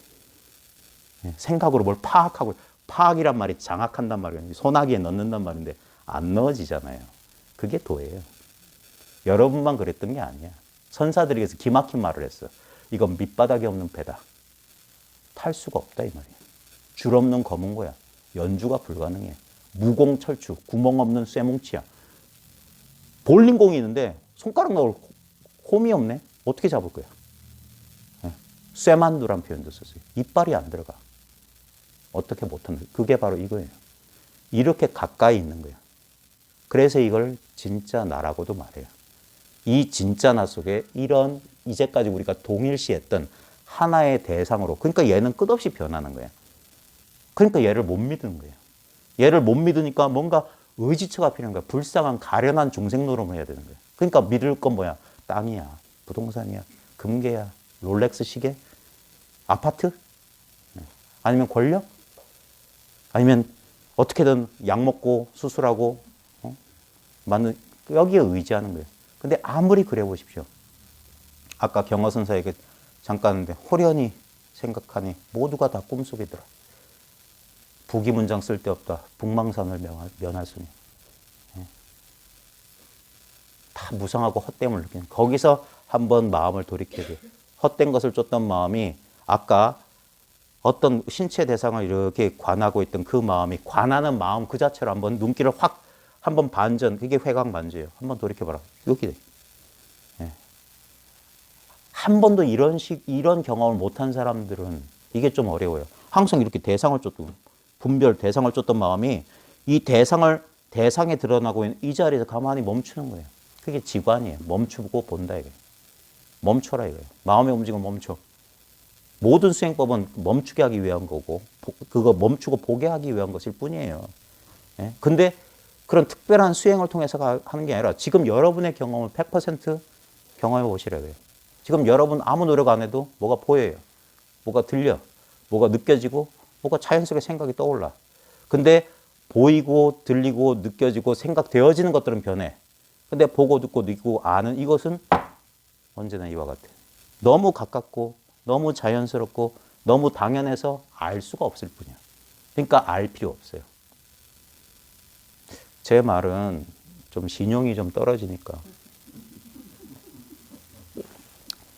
생각으로 뭘 파악하고, 파악이란 말이 장악한단 말이에요. 소나기에 넣는단 말인데 안 넣어지잖아요. 그게 도예요. 여러분만 그랬던 게 아니야. 선사들이 그래서 기막힌 말을 했어. 이건 밑바닥이 없는 배다. 탈 수가 없다 이 말이야. 줄 없는 검은 거야. 연주가 불가능해. 무공철주, 구멍 없는 쇠뭉치야. 볼링공이 있는데 손가락 넣을 홈이 없네. 어떻게 잡을 거야? 쇠만두란 표현도 썼어요. 이빨이 안 들어가. 어떻게 못하는 거예요? 그게 바로 이거예요. 이렇게 가까이 있는 거예요. 그래서 이걸 진짜 나라고도 말해요. 이 진짜 나 속에 이런 이제까지 우리가 동일시했던 하나의 대상으로, 그러니까 얘는 끝없이 변하는 거예요. 그러니까 얘를 못 믿는 거예요. 얘를 못 믿으니까 뭔가 의지처가 필요한 거야. 불쌍한 가련한 중생 노름을 해야 되는 거예요. 그러니까 믿을 건 뭐야? 땅이야, 부동산이야, 금괴야, 롤렉스 시계, 아파트? 아니면 권력? 아니면 어떻게든 약 먹고 수술하고 맞는, 여기에 의지하는 거예요. 근데 아무리 그래 보십시오. 아까 경허선사에게 잠깐 했는데 호련히 생각하니 모두가 다 꿈속이더라. 부귀문장 쓸데없다. 북망산을 면할 수니. 다 무상하고 헛됨을 느끼는. 거기서 한번 마음을 돌이켜야 돼요. 헛된 것을 쫓던 마음이 아까 어떤 신체 대상을 이렇게 관하고 있던 그 마음이 관하는 마음 그 자체로 한번 눈길을 확 한번 반전. 그게 회광반주예요. 한번 돌이켜봐라. 여기. 예. 한 번도 이런 경험을 못한 사람들은 이게 좀 어려워요. 항상 이렇게 대상을 쫓고 분별 대상을 쫓던 마음이 이 대상에 드러나고 있는 이 자리에서 가만히 멈추는 거예요. 그게 지관이에요. 멈추고 본다 이거예요. 멈춰라 이거예요. 마음의 움직임을 멈춰. 모든 수행법은 멈추게 하기 위한 거고 그거 멈추고 보게 하기 위한 것일 뿐이에요. 예? 근데 그런 특별한 수행을 통해서 하는 게 아니라 지금 여러분의 경험을 100% 경험해 보시라고 해요. 지금 여러분 아무 노력 안 해도 뭐가 보여요. 뭐가 들려. 뭐가 느껴지고 뭐가 자연스럽게 생각이 떠올라. 근데 보이고 들리고 느껴지고 생각되어지는 것들은 변해. 근데 보고 듣고 느끼고 아는 이것은 언제나 이와 같아요. 너무 가깝고 너무 자연스럽고 너무 당연해서 알 수가 없을 뿐이야. 그러니까 알 필요 없어요. 제 말은 좀 신용이 좀 떨어지니까.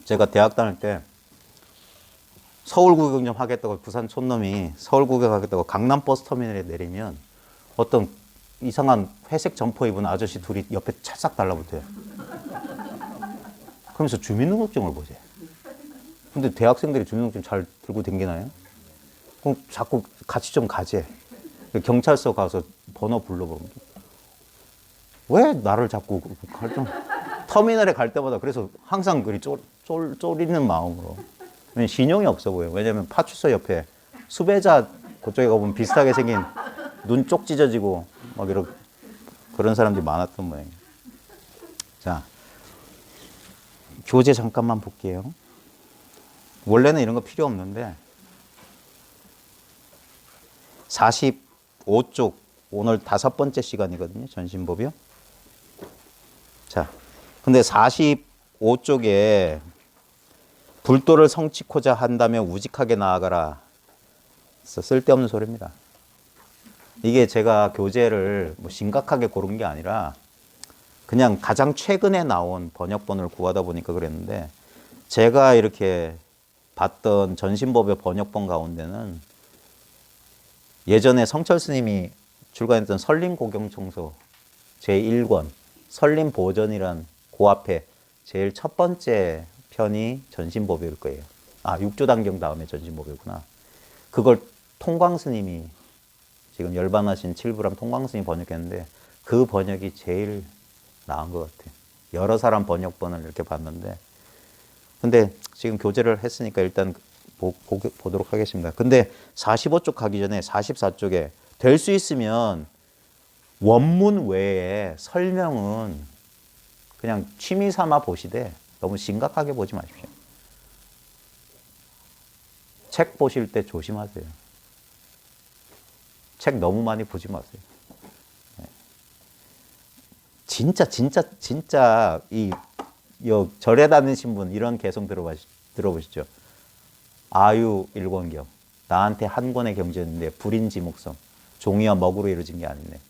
제가 대학 다닐 때 서울 구경 좀 하겠다고 부산 촌놈이 서울 구경하겠다고 강남 버스터미널에 내리면 어떤 이상한 회색 점퍼 입은 아저씨 둘이 옆에 찰싹 달라붙어요. 그러면서 주민등록증을 보세요. 근데 대학생들이 주민등록증 잘 들고 다니나요? 그럼 자꾸 같이 좀 가재. 경찰서 가서 번호 불러보면 왜 나를 자꾸 터미널에 갈 때마다 그래서 항상 그리 쫄리는 마음으로. 신용이 없어 보여요. 왜냐면 파출소 옆에 수배자 그쪽에 가보면 비슷하게 생긴 눈 쪽 찢어지고 막 이런 그런 사람들이 많았던 모양이에요. 자, 교재 잠깐만 볼게요. 원래는 이런 거 필요 없는데 45쪽 오늘 5번째 시간이거든요. 전신법이요. 자, 근데 45쪽에 불도를 성취코자 한다면 우직하게 나아가라. 쓸데없는 소리입니다. 이게 제가 교재를 뭐 심각하게 고른 게 아니라 그냥 가장 최근에 나온 번역본을 구하다 보니까 그랬는데 제가 이렇게 봤던 전신법의 번역본 가운데는 예전에 성철 스님이 출간했던 설림고경청서 제1권 설림보전이란 그 앞에 제일 첫 번째 편이 전신법일 거예요. 아, 육조단경 다음에 전신법이구나. 그걸 통광스님이 지금 열반하신 칠부람 통광스님이 번역했는데 그 번역이 제일 나은 것 같아요. 여러 사람 번역본을 이렇게 봤는데 근데 지금 교재를 했으니까 일단 보도록 하겠습니다. 근데 45쪽 가기 전에 44쪽에 될 수 있으면 원문 외에 설명은 그냥 취미 삼아 보시되 너무 심각하게 보지 마십시오. 책 보실 때 조심하세요. 책 너무 많이 보지 마세요. 진짜 이 절에 다니신 분 이런 개성 들어보시죠. 아유 일권경 나한테 한 권의 경전인데 불인지목성 종이와 먹으로 이루어진 게 아니네.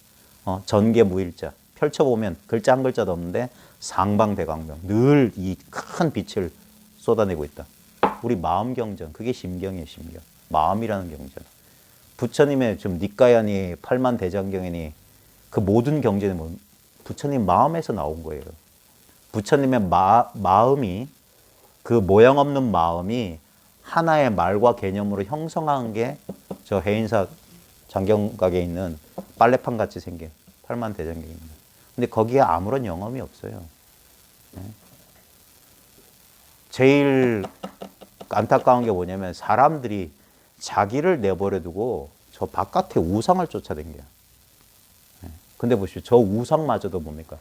전개 무일자 펼쳐보면 글자 한 글자도 없는데 상방대광명 늘 이 큰 빛을 쏟아내고 있다. 우리 마음 경전 그게 심경이에요. 심경 마음이라는 경전. 부처님의 좀 니까야니 팔만대장경이니 그 모든 경전이 뭐 부처님 마음에서 나온 거예요. 부처님의 마음이 그 모양 없는 마음이 하나의 말과 개념으로 형성한 게 저 해인사 장경각에 있는 빨래판 같이 생긴 팔만대장경입니다. 근데 거기에 아무런 영험이 없어요. 제일 안타까운 게 뭐냐면 사람들이 자기를 내버려 두고 저 바깥에 우상을 쫓아다녀요. 근데 보십시오. 저 우상마저도 뭡니까?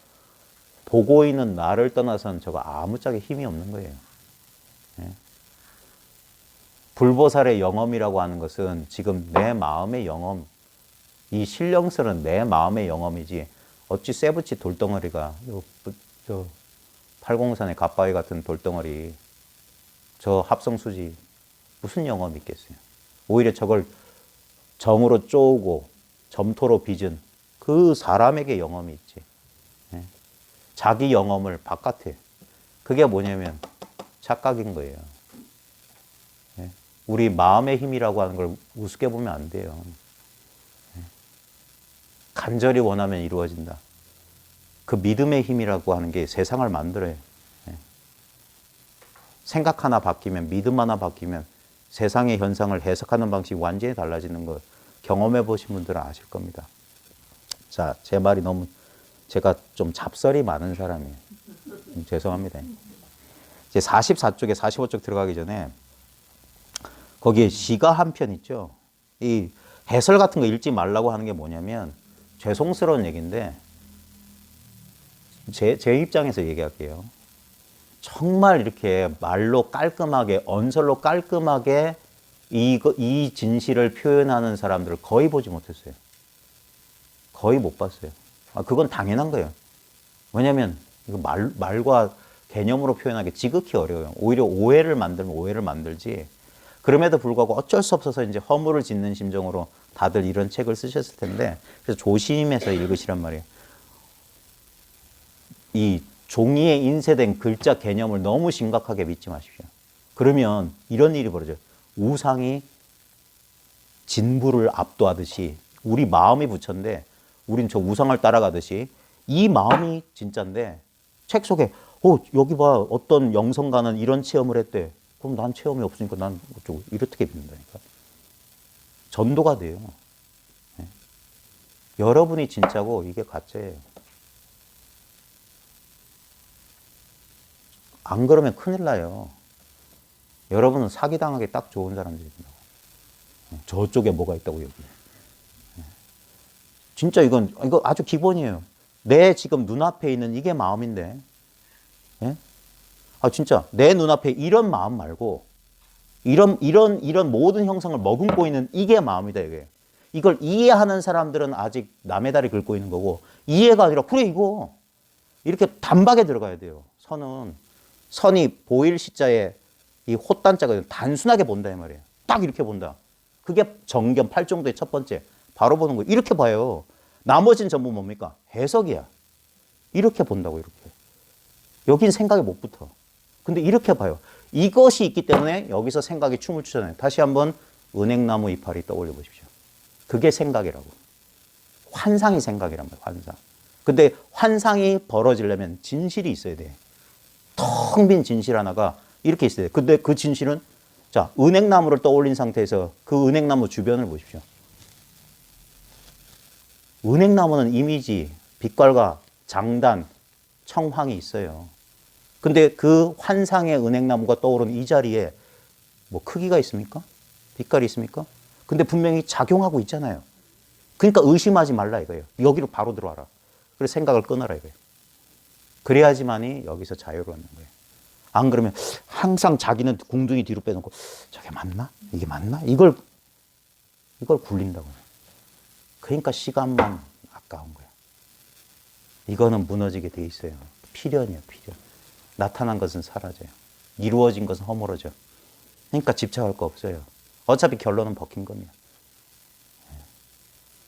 보고 있는 나를 떠나서는 저거 아무짝에 힘이 없는 거예요. 불보살의 영험이라고 하는 것은 지금 내 마음의 영험, 이 신령설은 내 마음의 영험이지 어찌 쇠붙이 돌덩어리가 저 팔공산의 갓바위 같은 돌덩어리 저 합성수지 무슨 영험이 있겠어요. 오히려 저걸 정으로 쪼우고 점토로 빚은 그 사람에게 영험이 있지. 예? 자기 영험을 바깥에. 그게 뭐냐면 착각인 거예요. 예? 우리 마음의 힘이라고 하는 걸 우습게 보면 안 돼요. 예? 간절히 원하면 이루어진다. 그 믿음의 힘이라고 하는 게 세상을 만들어요. 예? 생각 하나 바뀌면, 믿음 하나 바뀌면 세상의 현상을 해석하는 방식이 완전히 달라지는 거 경험해 보신 분들은 아실 겁니다. 자, 제 말이 너무 제가 좀 잡설이 많은 사람이에요. 죄송합니다. 이제 44쪽에 45쪽 들어가기 전에 거기에 시가 한 편 있죠. 이 해설 같은 거 읽지 말라고 하는 게 뭐냐면 죄송스러운 얘기인데 제 입장에서 얘기할게요. 정말 이렇게 말로 깔끔하게 언설로 깔끔하게 이 진실을 표현하는 사람들을 거의 보지 못했어요. 거의 못 봤어요. 그건 당연한 거예요. 왜냐하면 이거 말과 개념으로 표현하기 지극히 어려워요. 오히려 오해를 만들면 오해를 만들지. 그럼에도 불구하고 어쩔 수 없어서 이제 허물을 짓는 심정으로 다들 이런 책을 쓰셨을 텐데 그래서 조심해서 읽으시란 말이에요. 이 종이에 인쇄된 글자 개념을 너무 심각하게 믿지 마십시오. 그러면 이런 일이 벌어져요. 우상이 진부를 압도하듯이 우리 마음이 부처인데 우린 저 우상을 따라가듯이 이 마음이 진짜인데 책 속에 여기 봐 어떤 영성가는 이런 체험을 했대. 그럼 난 체험이 없으니까 난 어쩌고 이렇게 믿는다니까. 전도가 돼요. 네. 여러분이 진짜고 이게 가짜예요. 안 그러면 큰일 나요. 여러분은 사기당하기 딱 좋은 사람들입니다. 저쪽에 뭐가 있다고 여기. 진짜 이거 아주 기본이에요. 내 지금 눈앞에 있는 이게 마음인데. 예? 진짜 내 눈앞에 이런 마음 말고 이런 모든 형상을 머금고 있는 이게 마음이다 이게. 이걸 이해하는 사람들은 아직 남의 다리 긁고 있는 거고 이해가 아니라 그래 이거 이렇게 단박에 들어가야 돼요. 선이 보일 시자에 이 홑단자가 단순하게 본다 이 말이에요. 딱 이렇게 본다. 그게 정견 8정도의 첫 번째. 바로 보는 거예요. 이렇게 봐요. 나머지는 전부 뭡니까? 해석이야. 이렇게 본다고 이렇게. 여긴 생각이 못 붙어. 근데 이렇게 봐요. 이것이 있기 때문에 여기서 생각이 춤을 추잖아요. 다시 한번 은행나무 이파리 떠올려 보십시오. 그게 생각이라고. 환상이 생각이란 말이에요. 환상. 근데 환상이 벌어지려면 진실이 있어야 돼. 텅 빈 진실 하나가 이렇게 있어야 돼. 근데 그 진실은 자, 은행나무를 떠올린 상태에서 그 은행나무 주변을 보십시오. 은행나무는 이미지, 빛깔과 장단, 청황이 있어요. 근데 그 환상의 은행나무가 떠오르는 이 자리에 뭐 크기가 있습니까? 빛깔이 있습니까? 근데 분명히 작용하고 있잖아요. 그러니까 의심하지 말라 이거예요. 여기로 바로 들어와라. 그래서 생각을 끊어라 이거예요. 그래야지만이 여기서 자유로 얻는 거예요. 안 그러면 항상 자기는 궁둥이 뒤로 빼놓고 저게 맞나? 이게 맞나? 이걸 굴린다고요. 그러니까 시간만 아까운 거예요. 이거는 무너지게 돼 있어요. 필연이에요, 필연. 나타난 것은 사라져요. 이루어진 것은 허물어져. 그러니까 집착할 거 없어요. 어차피 결론은 벗긴 겁니다.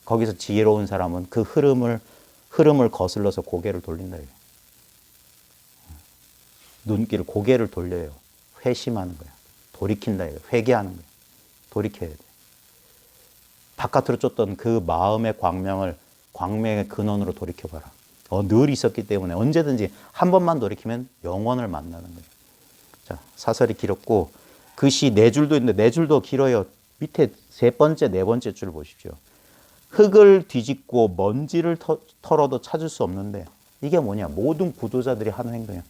거기서 지혜로운 사람은 그 흐름을 거슬러서 고개를 돌린다. 눈길, 고개를 돌려요. 회심하는 거야. 돌이킨다. 회개하는 거야. 돌이켜야 돼. 바깥으로 쫓던 그 마음의 광명의 근원으로 돌이켜봐라. 늘 있었기 때문에 언제든지 한 번만 돌이키면 영원을 만나는 거예요. 자, 사설이 길었고 그 시 네 줄도 있는데 네 줄도 길어요. 밑에 세 번째, 네 번째 줄 보십시오. 흙을 뒤집고 먼지를 털어도 찾을 수 없는데 이게 뭐냐? 모든 구도자들이 하는 행동이야.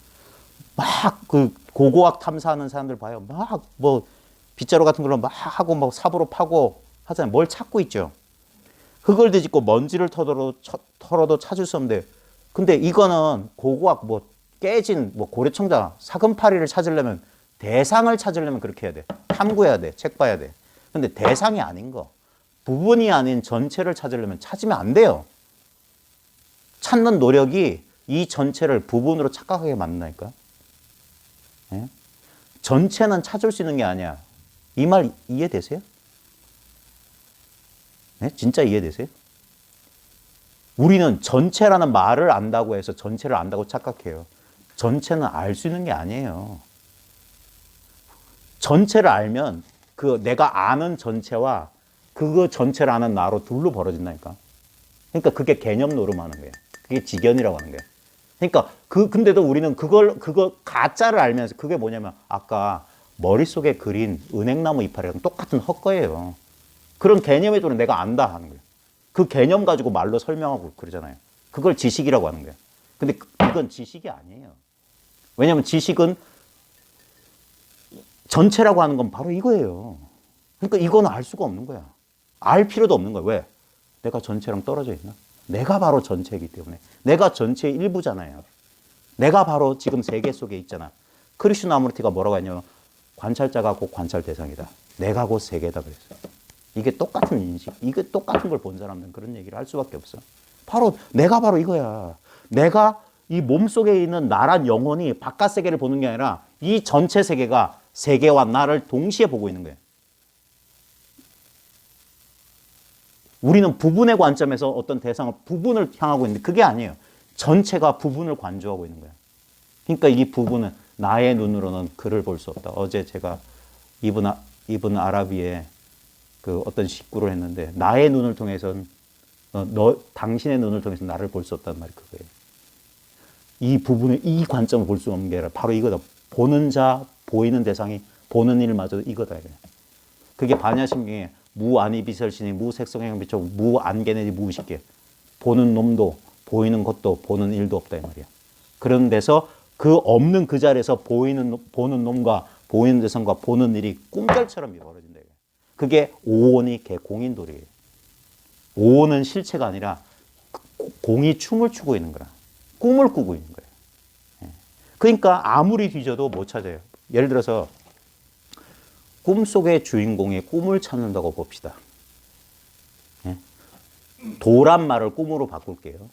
막 그 고고학 탐사하는 사람들 봐요. 막 뭐 빗자루 같은 걸로 막 하고 막 삽으로 파고 하잖아요. 뭘 찾고 있죠. 흙을 뒤집고 먼지를 털어도 찾을 수 없는데 근데 이거는 고고학 뭐 깨진 뭐 고래청자 사금파리를 찾으려면 대상을 찾으려면 그렇게 해야 돼. 탐구해야 돼. 책 봐야 돼. 근데 대상이 아닌 거 부분이 아닌 전체를 찾으려면 찾으면 안 돼요. 찾는 노력이 이 전체를 부분으로 착각하게 만든다니까. 예? 전체는 찾을 수 있는 게 아니야. 이 말 이해되세요? 네? 진짜 이해되세요? 우리는 전체라는 말을 안다고 해서 전체를 안다고 착각해요. 전체는 알 수 있는 게 아니에요. 전체를 알면 그 내가 아는 전체와 그거 전체를 아는 나로 둘로 벌어진다니까. 그러니까 그게 개념 노름하는 거예요. 그게 직연이라고 하는 거예요. 그러니까 근데도 우리는 그거 가짜를 알면서 그게 뭐냐면 아까 머릿속에 그린 은행나무 이파리랑 똑같은 헛거예요. 그런 개념에도 내가 안다 하는 거예요. 그 개념 가지고 말로 설명하고 그러잖아요. 그걸 지식이라고 하는 거예요. 근데 이건 지식이 아니에요. 왜냐하면 지식은 전체라고 하는 건 바로 이거예요. 그러니까 이거는 알 수가 없는 거야. 알 필요도 없는 거야. 왜? 내가 전체랑 떨어져 있나? 내가 바로 전체이기 때문에. 내가 전체의 일부잖아요. 내가 바로 지금 세계 속에 있잖아. 크리슈나무르티가 뭐라고 했냐면 관찰자가 곧 관찰 대상이다. 내가 곧 세계다 그랬어. 이게 똑같은 인식, 이게 똑같은 걸 본 사람들은 그런 얘기를 할 수밖에 없어. 바로 내가 바로 이거야. 내가 이 몸속에 있는 나란 영혼이 바깥 세계를 보는 게 아니라 이 전체 세계가 세계와 나를 동시에 보고 있는 거예요. 우리는 부분의 관점에서 어떤 대상을 부분을 향하고 있는데 그게 아니에요. 전체가 부분을 관조하고 있는 거예요. 그러니까 이 부분은 나의 눈으로는 그를 볼 수 없다. 어제 제가 이분 아라비에 그 어떤 식구를 했는데 나의 눈을 통해서는 당신의 눈을 통해서 나를 볼 수 없다는 말이 그거예요. 이 부분을 이 관점을 볼 수 없는 게 아니라 바로 이거다. 보는 자, 보이는 대상이 보는 일마저 이거다. 그게 반야심경에 무안이비설신이 무색성행비처 무안개내지 무의식계. 보는 놈도 보이는 것도 보는 일도 없다 이 말이야. 그런 데서 그 없는 그 자리에서 보는 놈과 보이는 대상과 보는 일이 꿈결처럼 벌어진다. 그게 오온이 개공인돌이에요. 오온은 실체가 아니라 공이 춤을 추고 있는 거라. 꿈을 꾸고 있는 거예요. 그러니까 아무리 뒤져도 못 찾아요. 예를 들어서 꿈속의 주인공이 꿈을 찾는다고 봅시다. 도란 말을 꿈으로 바꿀게요.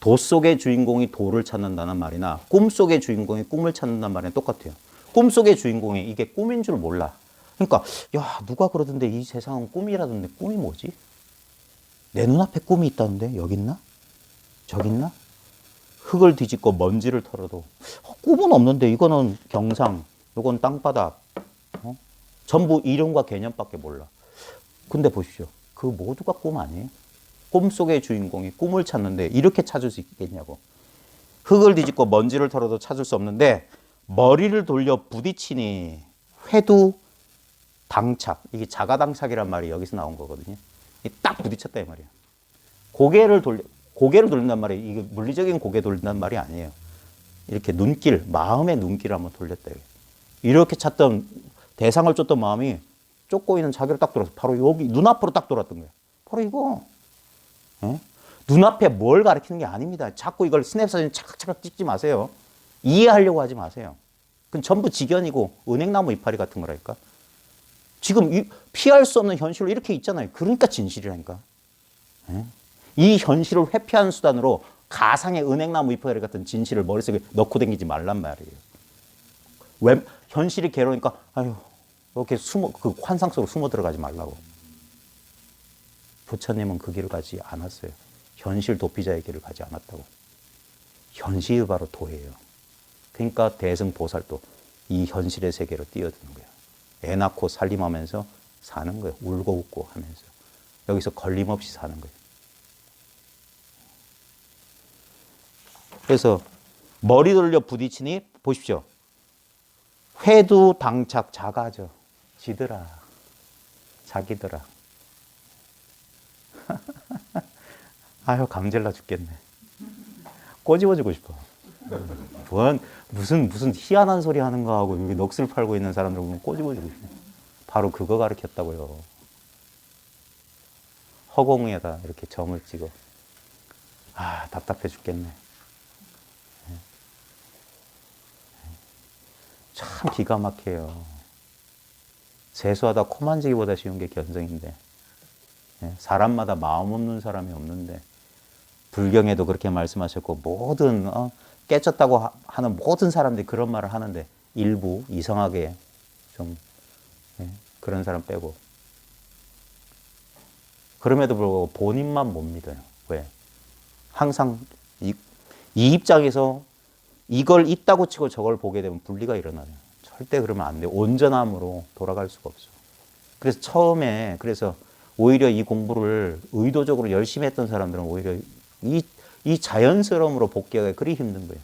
도 속의 주인공이 도를 찾는다는 말이나 꿈속의 주인공이 꿈을 찾는다는 말이랑 똑같아요. 꿈속의 주인공이 이게 꿈인 줄 몰라. 그러니까 야 누가 그러던데 이 세상은 꿈이라던데 꿈이 뭐지? 내 눈앞에 꿈이 있다는데 여기 있나? 저기 있나? 흙을 뒤집고 먼지를 털어도 꿈은 없는데 이거는 경상, 이건 땅바닥, 전부 이름과 개념밖에 몰라. 근데 보십시오. 그 모두가 꿈 아니에요? 꿈속의 주인공이 꿈을 찾는데 이렇게 찾을 수 있겠냐고. 흙을 뒤집고 먼지를 털어도 찾을 수 없는데 머리를 돌려 부딪히니 회두 당착. 이게 자가당착이란 말이 여기서 나온 거거든요. 딱 부딪혔다 이 말이야. 고개를 돌린단 말이 이게 물리적인 고개 돌린단 말이 아니에요. 이렇게 눈길, 마음의 눈길을 한번 돌렸다. 이렇게 찾던 대상을 쫓던 마음이 쫓고 있는 자기를 딱 돌아서 바로 여기 눈앞으로 딱 돌았던 거예요. 바로 이거. 예? 눈앞에 뭘 가리키는 게 아닙니다. 자꾸 이걸 스냅사진 착각착각 찍지 마세요. 이해하려고 하지 마세요. 그건 전부 직연이고 은행나무 이파리 같은 거라니까. 지금 피할 수 없는 현실로 이렇게 있잖아요. 그러니까 진실이라니까. 예? 이 현실을 회피하는 수단으로 가상의 은행나무 이파리 같은 진실을 머릿속에 넣고 다니지 말란 말이에요. 왜 현실이 괴로우니까 아유 이렇게 그 환상 속으로 숨어 들어가지 말라고. 부처님은 그 길을 가지 않았어요. 현실 도피자의 길을 가지 않았다고. 현실이 바로 도예요. 그러니까 대승보살도 이 현실의 세계로 뛰어드는 거예요. 애 낳고 살림하면서 사는 거예요. 울고 웃고 하면서. 여기서 걸림없이 사는 거예요. 그래서 머리 돌려 부딪히니 보십시오. 회두 당착 자가죠. 지더라. 자기더라. 아유 감질나 죽겠네. 꼬집어주고 싶어. 무슨 희한한 소리 하는 거 하고 여기 넋을 팔고 있는 사람들 보면 꼬집어주고 싶어. 바로 그거 가르쳤다고요. 허공에다 이렇게 점을 찍어. 아 답답해 죽겠네. 참 기가 막혀요. 세수하다 코 만지기보다 쉬운 게 견성인데 사람마다 마음 없는 사람이 없는데 불경에도 그렇게 말씀하셨고 모든 깨졌다고 하는 모든 사람들이 그런 말을 하는데 일부 이상하게 좀 그런 사람 빼고 그럼에도 불구하고 본인만 못 믿어요. 왜? 항상 이 입장에서 이걸 있다고 치고 저걸 보게 되면 분리가 일어나요. 절대 그러면 안 돼요. 온전함으로 돌아갈 수가 없어. 그래서 처음에 그래서 오히려 이 공부를 의도적으로 열심히 했던 사람들은 오히려 이 자연스러움으로 복귀하기가 그리 힘든 거예요.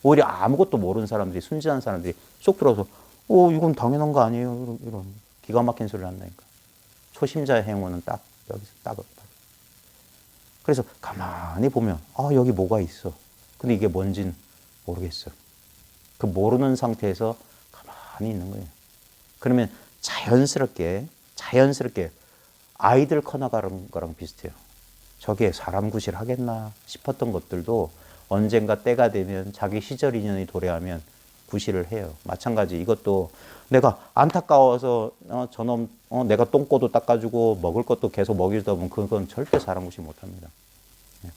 오히려 아무것도 모르는 사람들이 순진한 사람들이 쏙 들어서 이건 당연한 거 아니에요. 이런 기가 막힌 소리를 한다니까. 초심자의 행운은 딱 여기서 딱 없다. 그래서 가만히 보면 여기 뭐가 있어. 근데 이게 뭔진 모르겠어. 그 모르는 상태에서 가만히 있는 거예요. 그러면 자연스럽게 아이들 커나가는 거랑 비슷해요. 저게 사람 구실 하겠나 싶었던 것들도 언젠가 때가 되면 자기 시절 인연이 도래하면 구실을 해요. 마찬가지 이것도 내가 안타까워서 저놈 내가 똥꼬도 닦아주고 먹을 것도 계속 먹이다 보면 그건 절대 사람 구실 못합니다.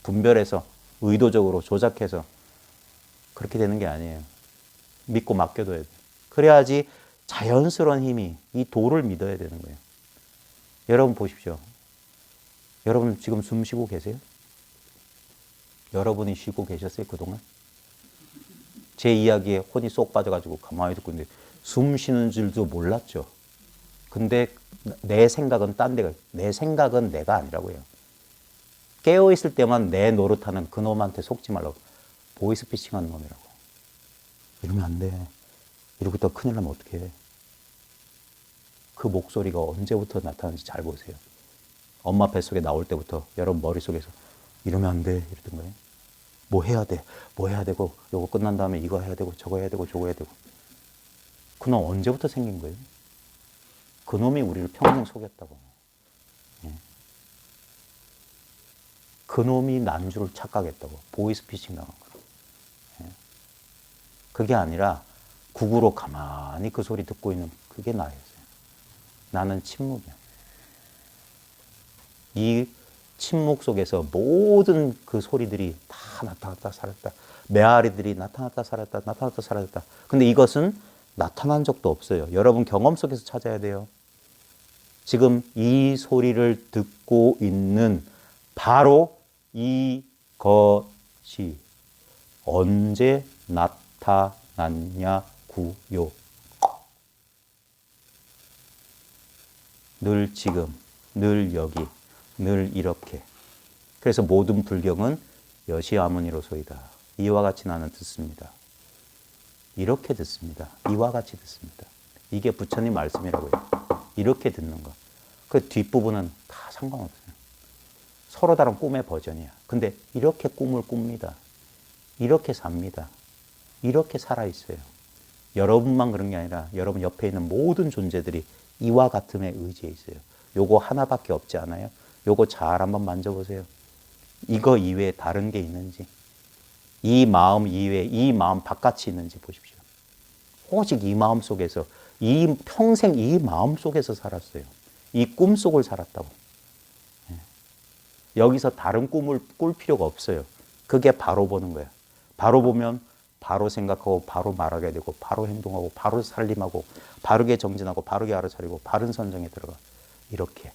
분별해서 의도적으로 조작해서 그렇게 되는 게 아니에요. 믿고 맡겨둬야 돼요. 그래야지 자연스러운 힘이 이 도를 믿어야 되는 거예요. 여러분 보십시오. 여러분 지금 숨 쉬고 계세요? 여러분이 쉬고 계셨어요 그동안? 제 이야기에 혼이 쏙 빠져가지고 가만히 듣고 있는데 숨 쉬는 줄도 몰랐죠. 근데 내 생각은 딴 데가 내 생각은 내가 아니라고요. 깨어있을 때만 내 노릇하는 그놈한테 속지 말라고. 보이스피싱 하는 놈이라고. 이러면 안 돼. 이러고 있다가 큰일 나면 어떡해. 그 목소리가 언제부터 나타나는지 잘 보세요. 엄마 뱃속에 나올 때부터 여러분 머릿속에서 이러면 안 돼. 이랬던 거예요. 뭐 해야 돼. 뭐 해야 되고 요거 끝난 다음에 이거 해야 되고 저거 해야 되고 저거 해야 되고. 그놈 언제부터 생긴 거예요? 그놈이 우리를 평생 속였다고. 그놈이 난주를 착각했다고. 보이스피싱 당한 거라고. 그게 아니라 국으로 가만히 그 소리 듣고 있는 그게 나였어요. 나는 침묵이야. 이 침묵 속에서 모든 그 소리들이 다 나타났다 사라졌다. 메아리들이 나타났다 사라졌다. 나타났다 사라졌다. 근데 이것은 나타난 적도 없어요. 여러분 경험 속에서 찾아야 돼요. 지금 이 소리를 듣고 있는 바로 이것이 언제 나타났냐구요. 늘 지금, 늘 여기, 늘 이렇게. 그래서 모든 불경은 여시아무니로소이다. 이와 같이 나는 듣습니다. 이렇게 듣습니다. 이와 같이 듣습니다. 이게 부처님 말씀이라고요. 이렇게 듣는 거. 그 뒷부분은 다 상관없어요. 서로 다른 꿈의 버전이야. 근데 이렇게 꿈을 꿉니다. 이렇게 삽니다. 이렇게 살아있어요. 여러분만 그런 게 아니라 여러분 옆에 있는 모든 존재들이 이와 같음에 의지해 있어요. 요거 하나밖에 없지 않아요? 요거 잘 한번 만져보세요. 이거 이외에 다른 게 있는지, 이 마음 이외에 이 마음 바깥이 있는지 보십시오. 오직 이 마음 속에서, 평생 이 마음 속에서 살았어요. 이 꿈 속을 살았다고. 여기서 다른 꿈을 꿀 필요가 없어요. 그게 바로 보는 거예요. 바로 보면 바로 생각하고 바로 말하게 되고 바로 행동하고 바로 살림하고 바르게 정진하고 바르게 알아차리고 바른 선정에 들어가. 이렇게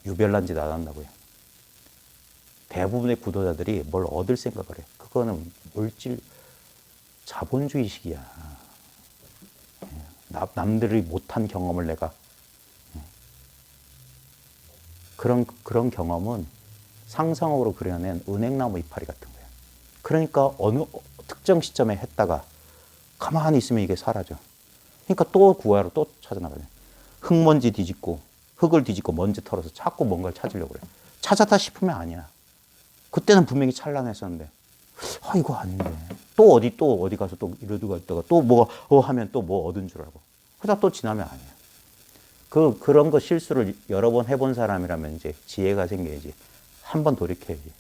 유별난 짓 안 한다고요. 대부분의 구도자들이 뭘 얻을 생각을 해. 그거는 물질 자본주의식이야. 남들이 못한 경험을 내가 그런 경험은 상상으로 그려낸 은행나무 이파리 같은 거예요. 그러니까 어느 특정 시점에 했다가 가만히 있으면 이게 사라져. 그러니까 또 구하러 또 찾아나가요. 흙먼지 뒤집고 흙을 뒤집고 먼지 털어서 자꾸 뭔가를 찾으려고 그래. 찾았다 싶으면 아니야. 그때는 분명히 찬란했었는데 이거 아닌데. 또 어디 가서 또 이러다가 있다가 또 뭐가 하면 또 뭐 얻은 줄 알고. 그러다 또 지나면 아니야. 그런 거 실수를 여러 번 해본 사람이라면 이제 지혜가 생겨야지. 한 번 돌이켜야지.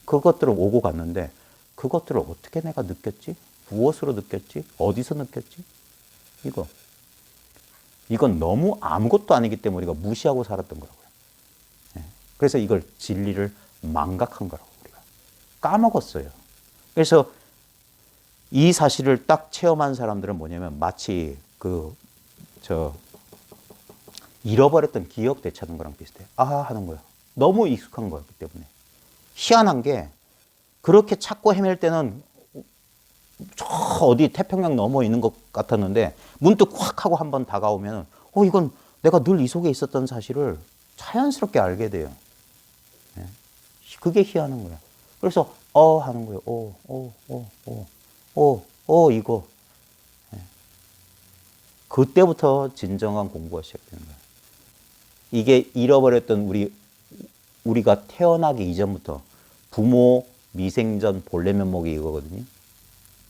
그것들을 오고 갔는데 그것들을 어떻게 내가 느꼈지? 무엇으로 느꼈지? 어디서 느꼈지? 이건 너무 아무것도 아니기 때문에 우리가 무시하고 살았던 거라고요. 그래서 이걸 진리를 망각한 거라고 우리가. 까먹었어요. 그래서 이 사실을 딱 체험한 사람들은 뭐냐면 마치 잃어버렸던 기억 되찾는 거랑 비슷해. 아 하는 거야. 너무 익숙한 거였기 때문에. 희한한 게 그렇게 찾고 헤맬 때는 저 어디 태평양 넘어 있는 것 같았는데 문득 확 하고 한번 다가오면 이건 내가 늘 이 속에 있었던 사실을 자연스럽게 알게 돼요. 네. 그게 희한한 거야. 그래서 하는 거예요. 이거. 네. 그때부터 진정한 공부가 시작되는 거야. 이게 잃어버렸던 우리가 태어나기 이전부터 부모, 미생전, 본래 면목이 이거거든요.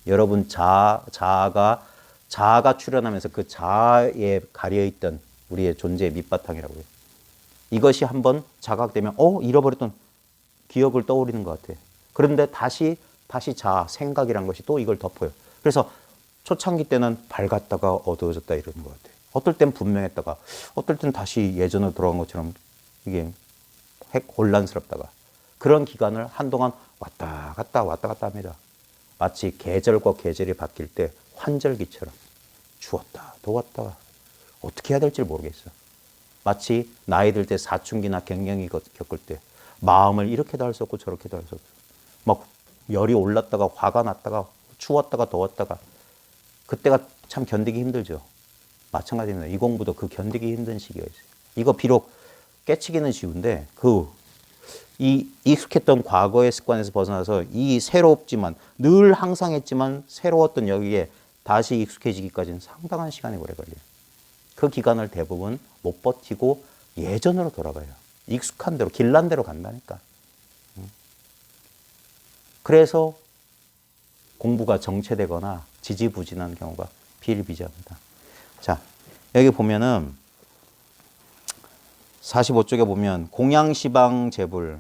여러분 자아가 출현하면서 그 자아에 가려있던 우리의 존재의 밑바탕이라고요. 이것이 한번 자각되면 잃어버렸던 기억을 떠올리는 것 같아. 그런데 다시 자아, 생각이란 것이 또 이걸 덮어요. 그래서 초창기 때는 밝았다가 어두워졌다 이러는 것 같아. 어떨 땐 분명했다가 어떨 땐 다시 예전으로 돌아간 것처럼 이게 혼란스럽다가 그런 기간을 한동안 왔다 갔다 합니다. 마치 계절과 계절이 바뀔 때 환절기처럼 추웠다 더웠다 어떻게 해야 될지 모르겠어. 마치 나이 들 때 사춘기나 갱년기 겪을 때 마음을 이렇게도 할 수 없고 저렇게도 할 수 없어. 막 열이 올랐다가 화가 났다가 추웠다가 더웠다가 그때가 참 견디기 힘들죠. 마찬가지입니다. 이 공부도 그 견디기 힘든 시기가 있어요. 이거 비록 깨치기는 쉬운데 이 익숙했던 과거의 습관에서 벗어나서 이 새롭지만 늘 항상 했지만 새로웠던 여기에 다시 익숙해지기까지는 상당한 시간이 오래 걸려요. 그 기간을 대부분 못 버티고 예전으로 돌아가요. 익숙한 대로 길난 대로 간다니까. 그래서 공부가 정체되거나 지지부진한 경우가 비일비재합니다. 자, 여기 보면은 45쪽에 보면 공양시방 재불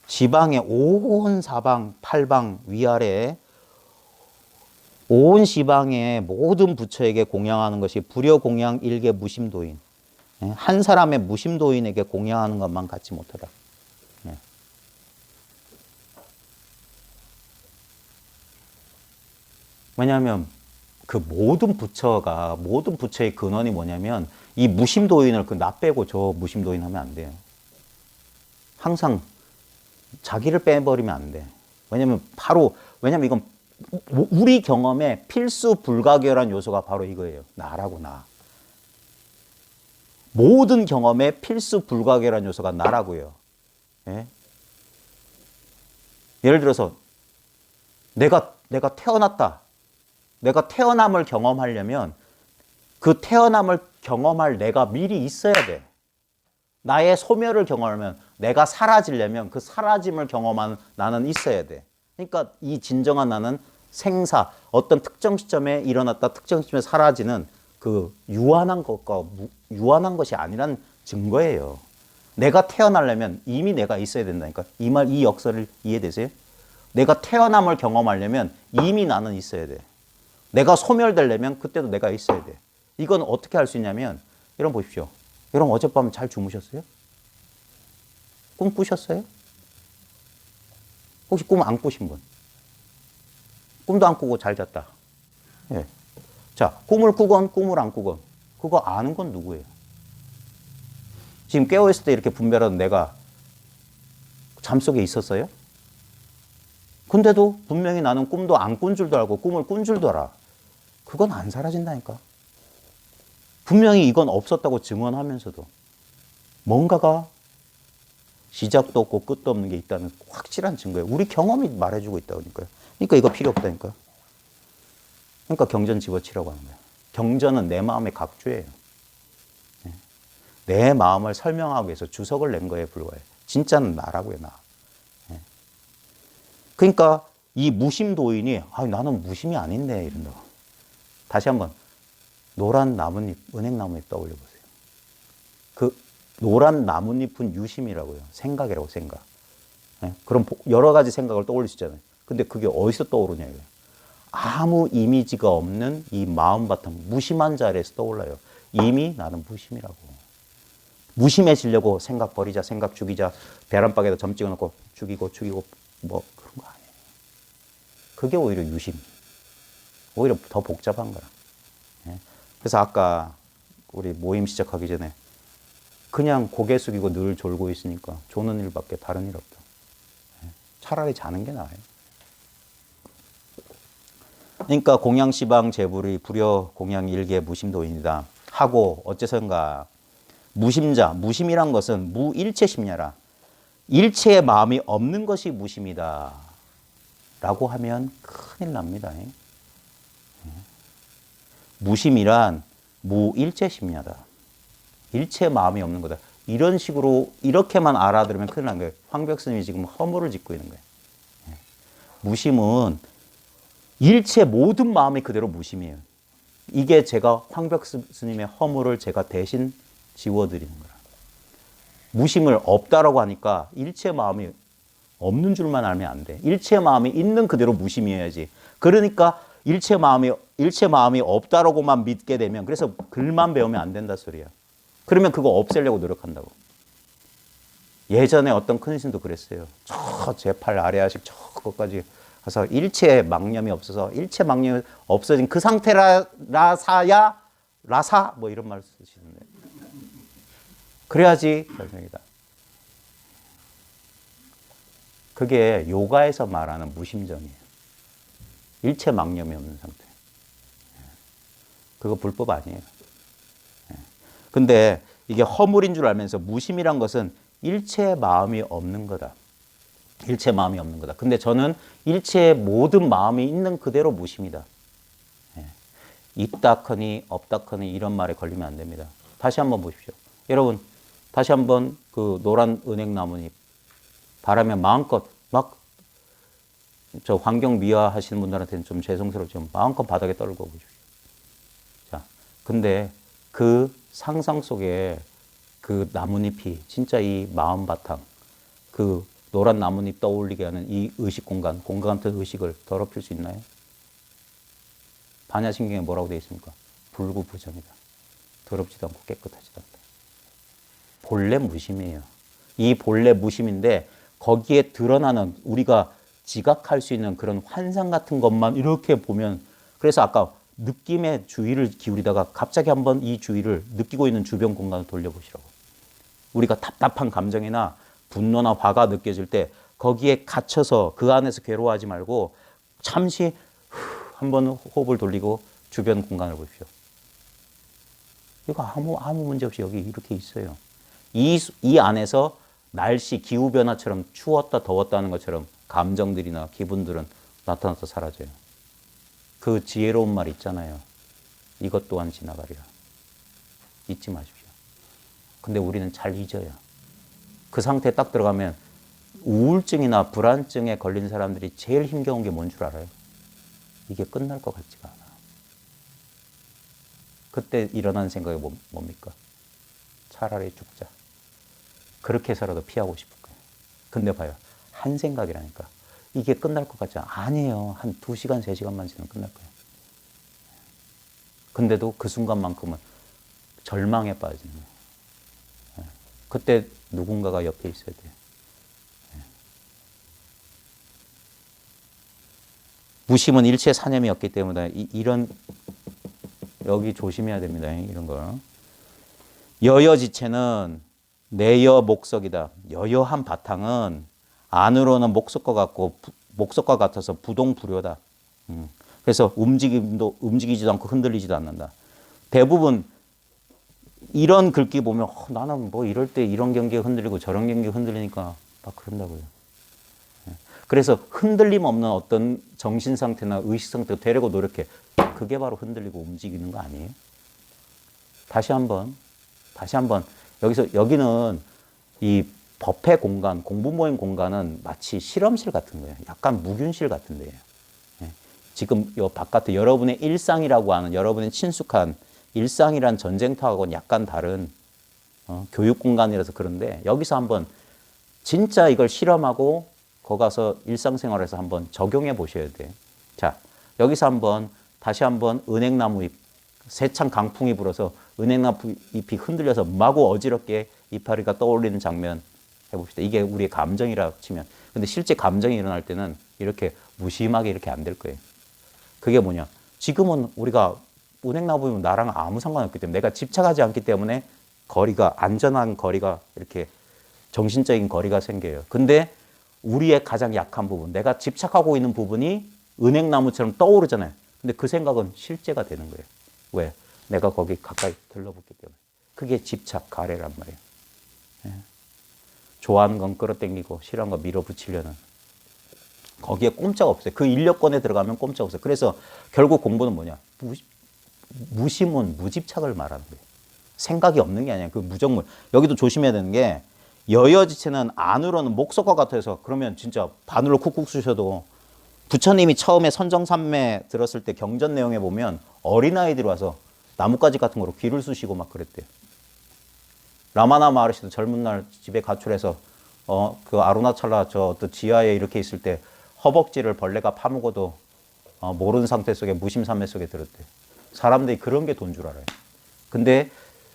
시방의 온 사방 팔방 위아래 온 시방의 모든 부처에게 공양하는 것이 불여공양 일개 무심도인. 한 사람의 무심도인에게 공양하는 것만 갖지 못하다. 왜냐하면 그 모든 부처의 근원이 뭐냐면 이 무심도인을 나 빼고 저 무심도인 하면 안 돼요. 항상 자기를 빼버리면 안 돼. 왜냐면 이건 우리 경험에 필수 불가결한 요소가 바로 이거예요. 나라고 나. 모든 경험에 필수 불가결한 요소가 나라고요. 예? 예를 들어서 내가 태어났다. 내가 태어남을 경험하려면 그 태어남을 경험할 내가 미리 있어야 돼. 나의 소멸을 경험하면 내가 사라지려면 그 사라짐을 경험하는 나는 있어야 돼. 그러니까 이 진정한 나는 생사, 어떤 특정 시점에 일어났다 특정 시점에 사라지는 그 유한한 것이 아니란 증거예요. 내가 태어나려면 이미 내가 있어야 된다니까. 이 역설을 이해되세요? 내가 태어남을 경험하려면 이미 나는 있어야 돼. 내가 소멸되려면 그때도 내가 있어야 돼. 이건 어떻게 할 수 있냐면 여러분 보십시오. 여러분 어젯밤 잘 주무셨어요? 꿈 꾸셨어요? 혹시 꿈 안 꾸신 분? 꿈도 안 꾸고 잘 잤다. 예. 자, 꿈을 꾸건 꿈을 안 꾸건 그거 아는 건 누구예요? 지금 깨어있을 때 이렇게 분별하는 내가 잠속에 있었어요? 근데도 분명히 나는 꿈도 안 꾼 줄도 알고 꿈을 꾼 줄도 알아. 그건 안 사라진다니까. 분명히 이건 없었다고 증언하면서도 뭔가가 시작도 없고 끝도 없는 게 있다는 확실한 증거예요. 우리 경험이 말해주고 있다니까요. 그러니까 이거 필요 없다니까. 그러니까 경전 집어치라고 하는 거예요. 경전은 내 마음의 각주예요. 내 마음을 설명하기 위해서 주석을 낸 거에 불과해요. 진짜는 나라고요, 나. 그러니까 이 무심도인이 나는 무심이 아닌데 이런다고. 다시 한번 노란 나뭇잎, 은행나뭇잎 떠올려 보세요. 그 노란 나뭇잎은 유심이라고요. 생각이라고 생각. 그럼 여러 가지 생각을 떠올릴 수 있잖아요. 근데 그게 어디서 떠오르냐 이거예요. 아무 이미지가 없는 이 마음바탕 무심한 자리에서 떠올라요. 이미 나는 무심이라고. 무심해지려고 생각 버리자, 생각 죽이자, 계란박에다 점 찍어놓고 죽이고 뭐 그런 거 아니에요. 그게 오히려 유심. 오히려 더 복잡한 거라. 그래서 아까 우리 모임 시작하기 전에 그냥 고개 숙이고 늘 졸고 있으니까 조는 일밖에 다른 일 없다. 차라리 자는 게 나아요. 그러니까 공양시방 재불이 불여 공양 일개 무심도인이다 하고 어째선가 무심자, 무심이란 것은 무일체심야라. 일체의 마음이 없는 것이 무심이다 라고 하면 큰일 납니다. 무심이란 무일체심야다. 일체의 마음이 없는 거다. 이런 식으로 이렇게만 알아들으면 큰일 난 거예요. 황벽 스님이 지금 허물을 짓고 있는 거예요. 무심은 일체 모든 마음이 그대로 무심이에요. 이게 제가 황벽 스님의 허물을 제가 대신 지워드리는 거라. 무심을 없다라고 하니까 일체 마음이 없는 줄만 알면 안 돼. 일체 마음이 있는 그대로 무심이어야지. 그러니까 일체 마음이 없다라고만 믿게 되면 그래서 글만 배우면 안 된다 소리야. 그러면 그거 없애려고 노력한다고. 예전에 어떤 큰 스님도 그랬어요. 저 제8 아래아식 저것까지 가서 일체 망념이 없어서 일체 망념이 없어진 그 상태라 라사야 라사 뭐 이런 말 쓰시는데 그래야지 결정이다. 그게 요가에서 말하는 무심정이에요. 일체 망념이 없는 상태. 그거 불법 아니에요. 근데 이게 허물인 줄 알면서 무심이란 것은 일체 마음이 없는 거다. 일체 마음이 없는 거다. 근데 저는 일체의 모든 마음이 있는 그대로 무심이다. 있다커니 없다커니 이런 말에 걸리면 안 됩니다. 다시 한번 보십시오. 여러분 다시 한번 그 노란 은행나무잎 바라면 마음껏 막 저 환경 미화하시는 분들한테는 좀 죄송스럽지만 마음껏 바닥에 떨고 보십시오. 자, 근데 그 상상 속에 그 나뭇잎이 진짜 이 마음 바탕, 그 노란 나뭇잎 떠올리게 하는 이 의식 공간 같은 의식을 더럽힐 수 있나요? 반야신경에 뭐라고 되어 있습니까? 불구부정이다. 더럽지도 않고 깨끗하지도 않다. 본래 무심이에요. 이 본래 무심인데 거기에 드러나는 우리가 지각할 수 있는 그런 환상 같은 것만 이렇게 보면 그래서 아까 느낌에 주의를 기울이다가 갑자기 한번 이 주의를 느끼고 있는 주변 공간을 돌려보시라고. 우리가 답답한 감정이나 분노나 화가 느껴질 때 거기에 갇혀서 그 안에서 괴로워하지 말고 잠시 한번 호흡을 돌리고 주변 공간을 보십시오. 이거 아무 문제 없이 여기 이렇게 있어요. 이 안에서 날씨 기후 변화처럼 추웠다 더웠다 하는 것처럼 감정들이나 기분들은 나타나서 사라져요. 그 지혜로운 말 있잖아요. 이것 또한 지나가리라. 잊지 마십시오. 근데 우리는 잘 잊어요. 그 상태에 딱 들어가면 우울증이나 불안증에 걸린 사람들이 제일 힘겨운 게 뭔 줄 알아요? 이게 끝날 것 같지가 않아. 그때 일어나는 생각이 뭡니까? 차라리 죽자. 그렇게 해서라도 피하고 싶을 거예요. 근데 봐요. 한 생각이라니까. 이게 끝날 것 같지 않아. 아니에요. 한 2시간, 3시간만 지나면 끝날 거예요. 근데도 그 순간만큼은 절망에 빠지는 거예요. 그때 누군가가 옆에 있어야 돼요. 무심은 일체 사념이 없기 때문에 이런 여기 조심해야 됩니다. 이런 거. 여여지체는 내여 목석이다. 여여한 바탕은 안으로는 목석과 같아서 부동불효다. 그래서 움직이지도 않고 흔들리지도 않는다. 대부분 이런 글귀 보면 나는 뭐 이럴 때 이런 경기에 흔들리고 저런 경기에 흔들리니까 막 그런다고요. 그래서 흔들림 없는 어떤 정신 상태나 의식 상태를 되려고 노력해. 그게 바로 흔들리고 움직이는 거 아니에요? 다시 한번 여기는 이 법회 공간, 공부 모임 공간은 마치 실험실 같은 거예요. 약간 무균실 같은 데예요. 지금 요 바깥에 여러분의 일상이라고 하는 여러분의 친숙한 일상이란 전쟁터하고는 약간 다른 교육 공간이라서 그런데 여기서 한번 진짜 이걸 실험하고 거기 가서 일상생활에서 한번 적용해 보셔야 돼요. 자, 여기서 다시 한번 은행나무 잎, 세찬 강풍이 불어서 은행나무 잎이 흔들려서 마구 어지럽게 이파리가 떠올리는 장면 해봅시다. 이게 우리의 감정이라 치면. 근데 실제 감정이 일어날 때는 이렇게 무심하게 이렇게 안 될 거예요. 그게 뭐냐? 지금은 우리가 은행나무면 나랑 아무 상관없기 때문에 내가 집착하지 않기 때문에 거리가, 안전한 거리가 이렇게 정신적인 거리가 생겨요. 근데 우리의 가장 약한 부분, 내가 집착하고 있는 부분이 은행나무처럼 떠오르잖아요. 근데 그 생각은 실제가 되는 거예요. 왜? 내가 거기 가까이 들러붙기 때문에. 그게 집착, 가래란 말이에요. 예. 좋아하는 건 끌어당기고 싫어하는 건 밀어붙이려는. 거기에 꼼짝 없어요. 그 인력권에 들어가면 꼼짝 없어요. 그래서 결국 공부는 뭐냐? 무심은 무집착을 말하는 거예요. 생각이 없는 게 아니야. 그 무정물. 여기도 조심해야 되는 게 여여지체는 안으로는 목석과 같아서 그러면 진짜 바늘로 쿡쿡 쑤셔도 부처님이 처음에 선정산매 들었을 때 경전 내용에 보면 어린아이들이 와서 나뭇가지 같은 거로 귀를 쑤시고 막 그랬대요. 라마나 마하르시도 젊은 날 집에 가출해서 그 아루나찰라 저 또 지하에 이렇게 있을 때 허벅지를 벌레가 파먹어도 모르는 상태 속에 무심산매 속에 들었대요. 사람들이 그런 게 돈 줄 알아요. 근데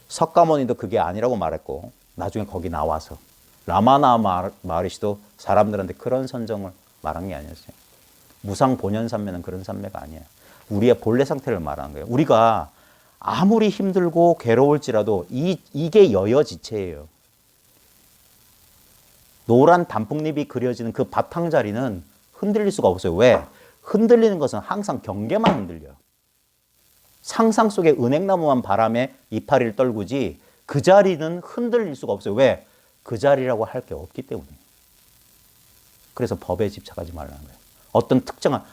석가모니도 그게 아니라고 말했고 나중에 거기 나와서 라마나 마하르시도 사람들한테 그런 선정을 말한 게 아니었어요. 무상 본연산매는 그런 산매가 아니에요. 우리의 본래 상태를 말하는 거예요. 우리가 아무리 힘들고 괴로울지라도 이게 여여지체예요. 노란 단풍잎이 그려지는 그 바탕자리는 흔들릴 수가 없어요. 왜? 흔들리는 것은 항상 경계만 흔들려요. 상상 속에 은행나무만 바람에 이파리를 떨구지 그 자리는 흔들릴 수가 없어요. 왜? 그 자리라고 할 게 없기 때문이에요. 그래서 법에 집착하지 말라는 거예요. 어떤 특정한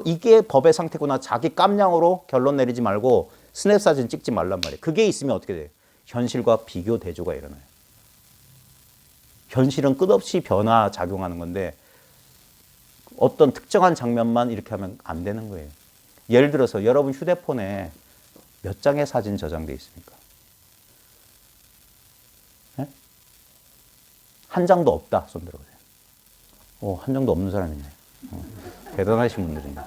이게 법의 상태구나 자기 깜냥으로 결론 내리지 말고 스냅 사진 찍지 말란 말이에요. 그게 있으면 어떻게 돼요? 현실과 비교 대조가 일어나요. 현실은 끝없이 변화작용하는 건데 어떤 특정한 장면만 이렇게 하면 안 되는 거예요. 예를 들어서 여러분 휴대폰에 몇 장의 사진 저장되어 있습니까? 네? 한 장도 없다. 손 들어보세요. 한 장도 없는 사람이 있네. 대단하신 분들이네.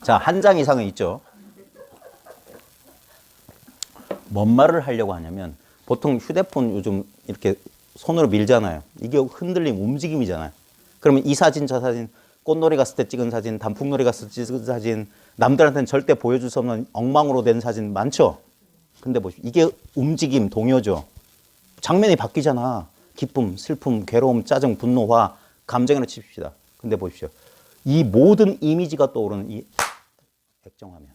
자, 한 장 이상은 있죠. 뭔 말을 하려고 하냐면 보통 휴대폰 요즘 이렇게 손으로 밀잖아요. 이게 흔들림, 움직임이잖아요. 그러면 이 사진, 저 사진, 꽃놀이 갔을 때 찍은 사진, 단풍놀이 갔을 때 찍은 사진, 남들한테는 절대 보여줄 수 없는 엉망으로 된 사진 많죠? 근데 보십시오. 이게 움직임, 동요죠. 장면이 바뀌잖아. 기쁨, 슬픔, 괴로움, 짜증, 분노, 화, 감정으로 칩시다. 근데 보십시오. 이 모든 이미지가 떠오르는 이 액정화면.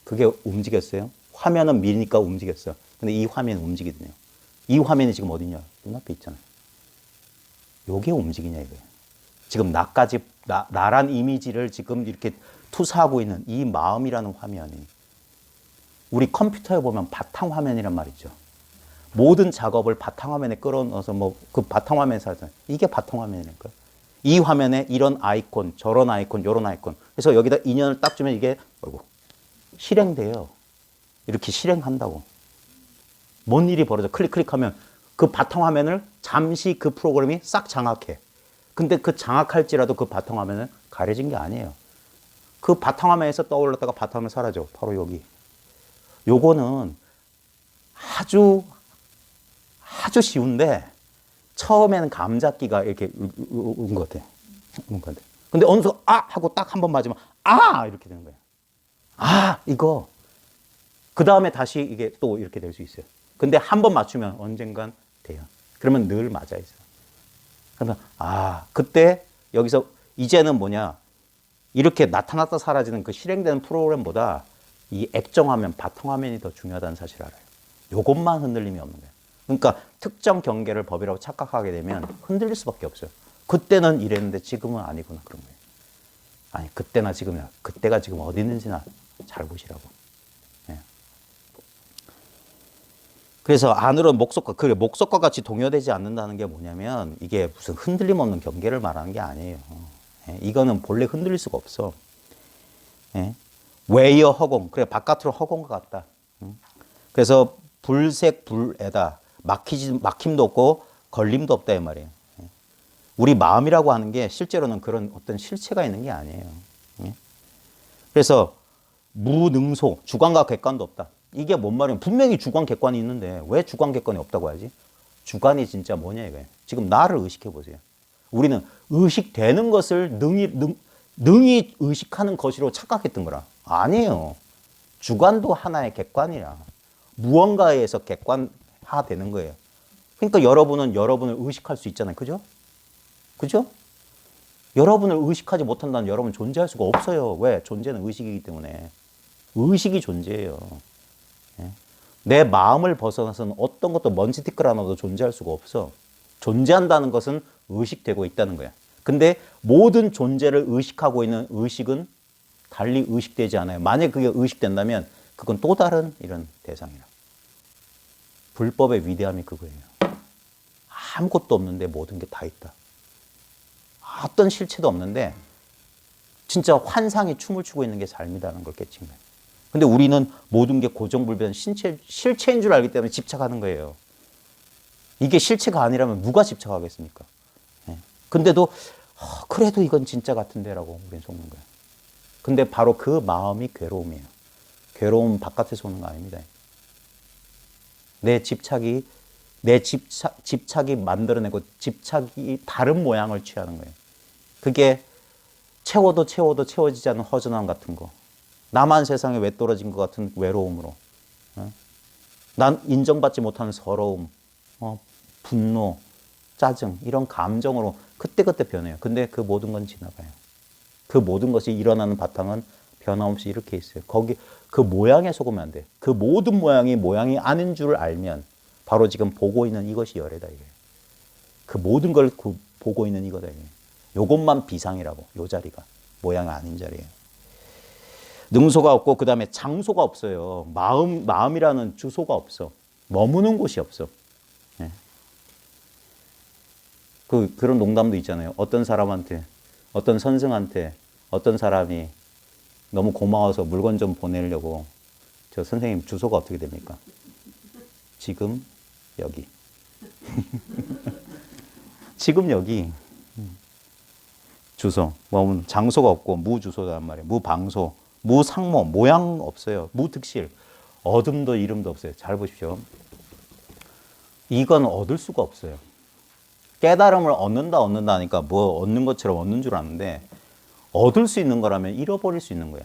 그게 움직였어요? 화면은 미니까 움직였어요. 근데 이 화면은 움직이거든요. 이 화면이 지금 어디냐? 눈앞에 있잖아요. 요게 움직이냐 이거예요. 지금 나란 이미지를 지금 이렇게 투사하고 있는 이 마음이라는 화면이 우리 컴퓨터에 보면 바탕화면이란 말이죠. 모든 작업을 바탕화면에 끌어넣어서 그 바탕화면에서 하잖아요. 이게 바탕화면이니까요. 이 화면에 이런 아이콘, 저런 아이콘, 요런 아이콘. 그래서 여기다 인연을 딱 주면 이게 실행돼요. 이렇게 실행한다고. 뭔 일이 벌어져. 클릭하면 그 바탕화면을 잠시 그 프로그램이 싹 장악해. 근데 그 장악할지라도 그 바탕화면은 가려진 게 아니에요. 그 바탕화면에서 떠올랐다가 바탕화면 사라져. 바로 여기. 요거는 아주 쉬운데 처음에는 감잡기가 이렇게 온 것 같아요. 근데 어느 순간 하고 딱 한 번 맞으면 이렇게 되는 거예요. 이거. 그 다음에 다시 이게 또 이렇게 될 수 있어요. 근데 한 번 맞추면 언젠간 돼요. 그러면 늘 맞아 있어요. 그러면 그때 여기서 이제는 뭐냐? 이렇게 나타났다 사라지는 그 실행되는 프로그램보다 이 액정화면, 바탕화면이 더 중요하다는 사실을 알아요. 요것만 흔들림이 없는 거예요. 그러니까 특정 경계를 법이라고 착각하게 되면 흔들릴 수밖에 없어요. 그때는 이랬는데 지금은 아니구나 그런 거예요. 아니 그때나 지금이나 그때가 지금 어디 있는지나 잘 보시라고. 네. 그래서 안으로 목석과 같이 동요되지 않는다는 게 뭐냐면 이게 무슨 흔들림 없는 경계를 말하는 게 아니에요. 네. 이거는 본래 흔들릴 수가 없어. 네. 외여 허공. 그래 바깥으로 허공과 같다. 그래서 불색 불에다 막힘도 없고 걸림도 없다 이 말이에요. 우리 마음이라고 하는 게 실제로는 그런 어떤 실체가 있는 게 아니에요. 그래서 무능소, 주관과 객관도 없다. 이게 뭔 말이에요? 분명히 주관 객관이 있는데 왜 주관 객관이 없다고 하지? 주관이 진짜 뭐냐 이거예요. 지금 나를 의식해 보세요. 우리는 의식되는 것을 능히 의식하는 것으로 착각했던 거라. 아니에요. 주관도 하나의 객관이라. 무언가에 의해서 객관화되는 거예요. 그러니까 여러분은 여러분을 의식할 수 있잖아요. 그죠? 그죠? 여러분을 의식하지 못한다면 여러분 존재할 수가 없어요. 왜? 존재는 의식이기 때문에. 의식이 존재해요. 예? 내 마음을 벗어나서는 어떤 것도 먼지 티끌 하나도 존재할 수가 없어. 존재한다는 것은 의식되고 있다는 거야. 근데 모든 존재를 의식하고 있는 의식은 달리 의식되지 않아요. 만약 그게 의식된다면 그건 또 다른 이런 대상이라. 불법의 위대함이 그거예요. 아무것도 없는데 모든 게 다 있다. 어떤 실체도 없는데 진짜 환상이 춤을 추고 있는 게 삶이라는 걸 깨친 거예요. 근데 우리는 모든 게 고정불변 실체인 줄 알기 때문에 집착하는 거예요. 이게 실체가 아니라면 누가 집착하겠습니까? 근데도 그래도 이건 진짜 같은데라고 우리는 속는 거예요. 근데 바로 그 마음이 괴로움이에요. 괴로움 바깥에서 오는 거 아닙니다. 내 집착이 만들어내고 집착이 다른 모양을 취하는 거예요. 그게 채워도 채워지지 않는 허전함 같은 거. 나만 세상에 왜 떨어진 것 같은 외로움으로. 난 인정받지 못하는 서러움, 분노, 짜증 이런 감정으로 그때그때 변해요. 근데 그 모든 건 지나가요. 그 모든 것이 일어나는 바탕은 변함없이 이렇게 있어요. 거기 그 모양에 속으면 안 돼. 그 모든 모양이 아닌 줄 알면 바로 지금 보고 있는 이것이 열애다 이게. 그 모든 걸 보고 있는 이거다 이게. 요것만 비상이라고. 요 자리가 모양이 아닌 자리예요. 능소가 없고 그 다음에 장소가 없어요. 마음이라는 주소가 없어. 머무는 곳이 없어. 네. 그런 농담도 있잖아요. 어떤 사람한테, 어떤 선생한테 어떤 사람이 너무 고마워서 물건 좀 보내려고 저 선생님 주소가 어떻게 됩니까? 지금 여기. 지금 여기. 주소. 장소가 없고 무주소란 말이에요. 무방소, 무상모, 모양 없어요. 무특실. 어둠도 이름도 없어요. 잘 보십시오. 이건 얻을 수가 없어요. 깨달음을 얻는다 하니까 뭐 얻는 것처럼 얻는 줄 아는데 얻을 수 있는 거라면 잃어버릴 수 있는 거야.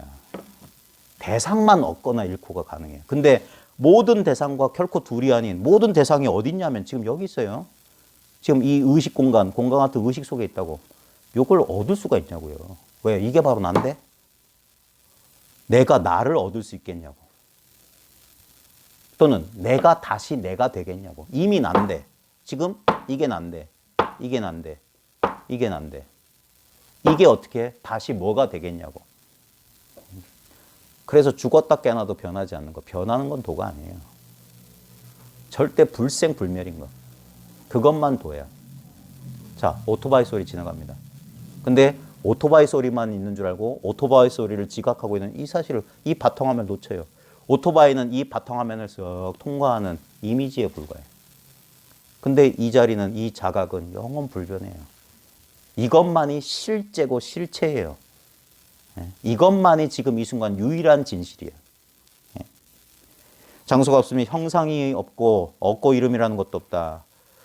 대상만 얻거나 잃고가 가능해요. 근데 모든 대상과 결코 둘이 아닌 모든 대상이 어디 있냐면 지금 여기 있어요. 지금 이 의식 공간 같은 의식 속에 있다고. 이걸 얻을 수가 있냐고요. 왜? 이게 바로 난데? 내가 나를 얻을 수 있겠냐고. 또는 내가 다시 내가 되겠냐고. 이미 난데. 지금 이게 난데. 이게 난데. 이게 난데. 이게 어떻게 다시 뭐가 되겠냐고. 그래서 죽었다 깨어나도 변하지 않는 거. 변하는 건 도가 아니에요. 절대 불생불멸인 거. 그것만 도야. 자, 오토바이 소리 지나갑니다. 근데 오토바이 소리만 있는 줄 알고 오토바이 소리를 지각하고 있는 이 사실을, 이 바탕화면을 놓쳐요. 오토바이는 이 바탕화면을 쓱 통과하는 이미지에 불과해요. 근데 이 자리는, 이 자각은 영원 불변해요. 이것만이 실제고 실체예요. 이것만이 지금 이 순간 유일한 진실이에요. 장소가 없으면 형상이 없고 얻고 이름이라는 것도 없다.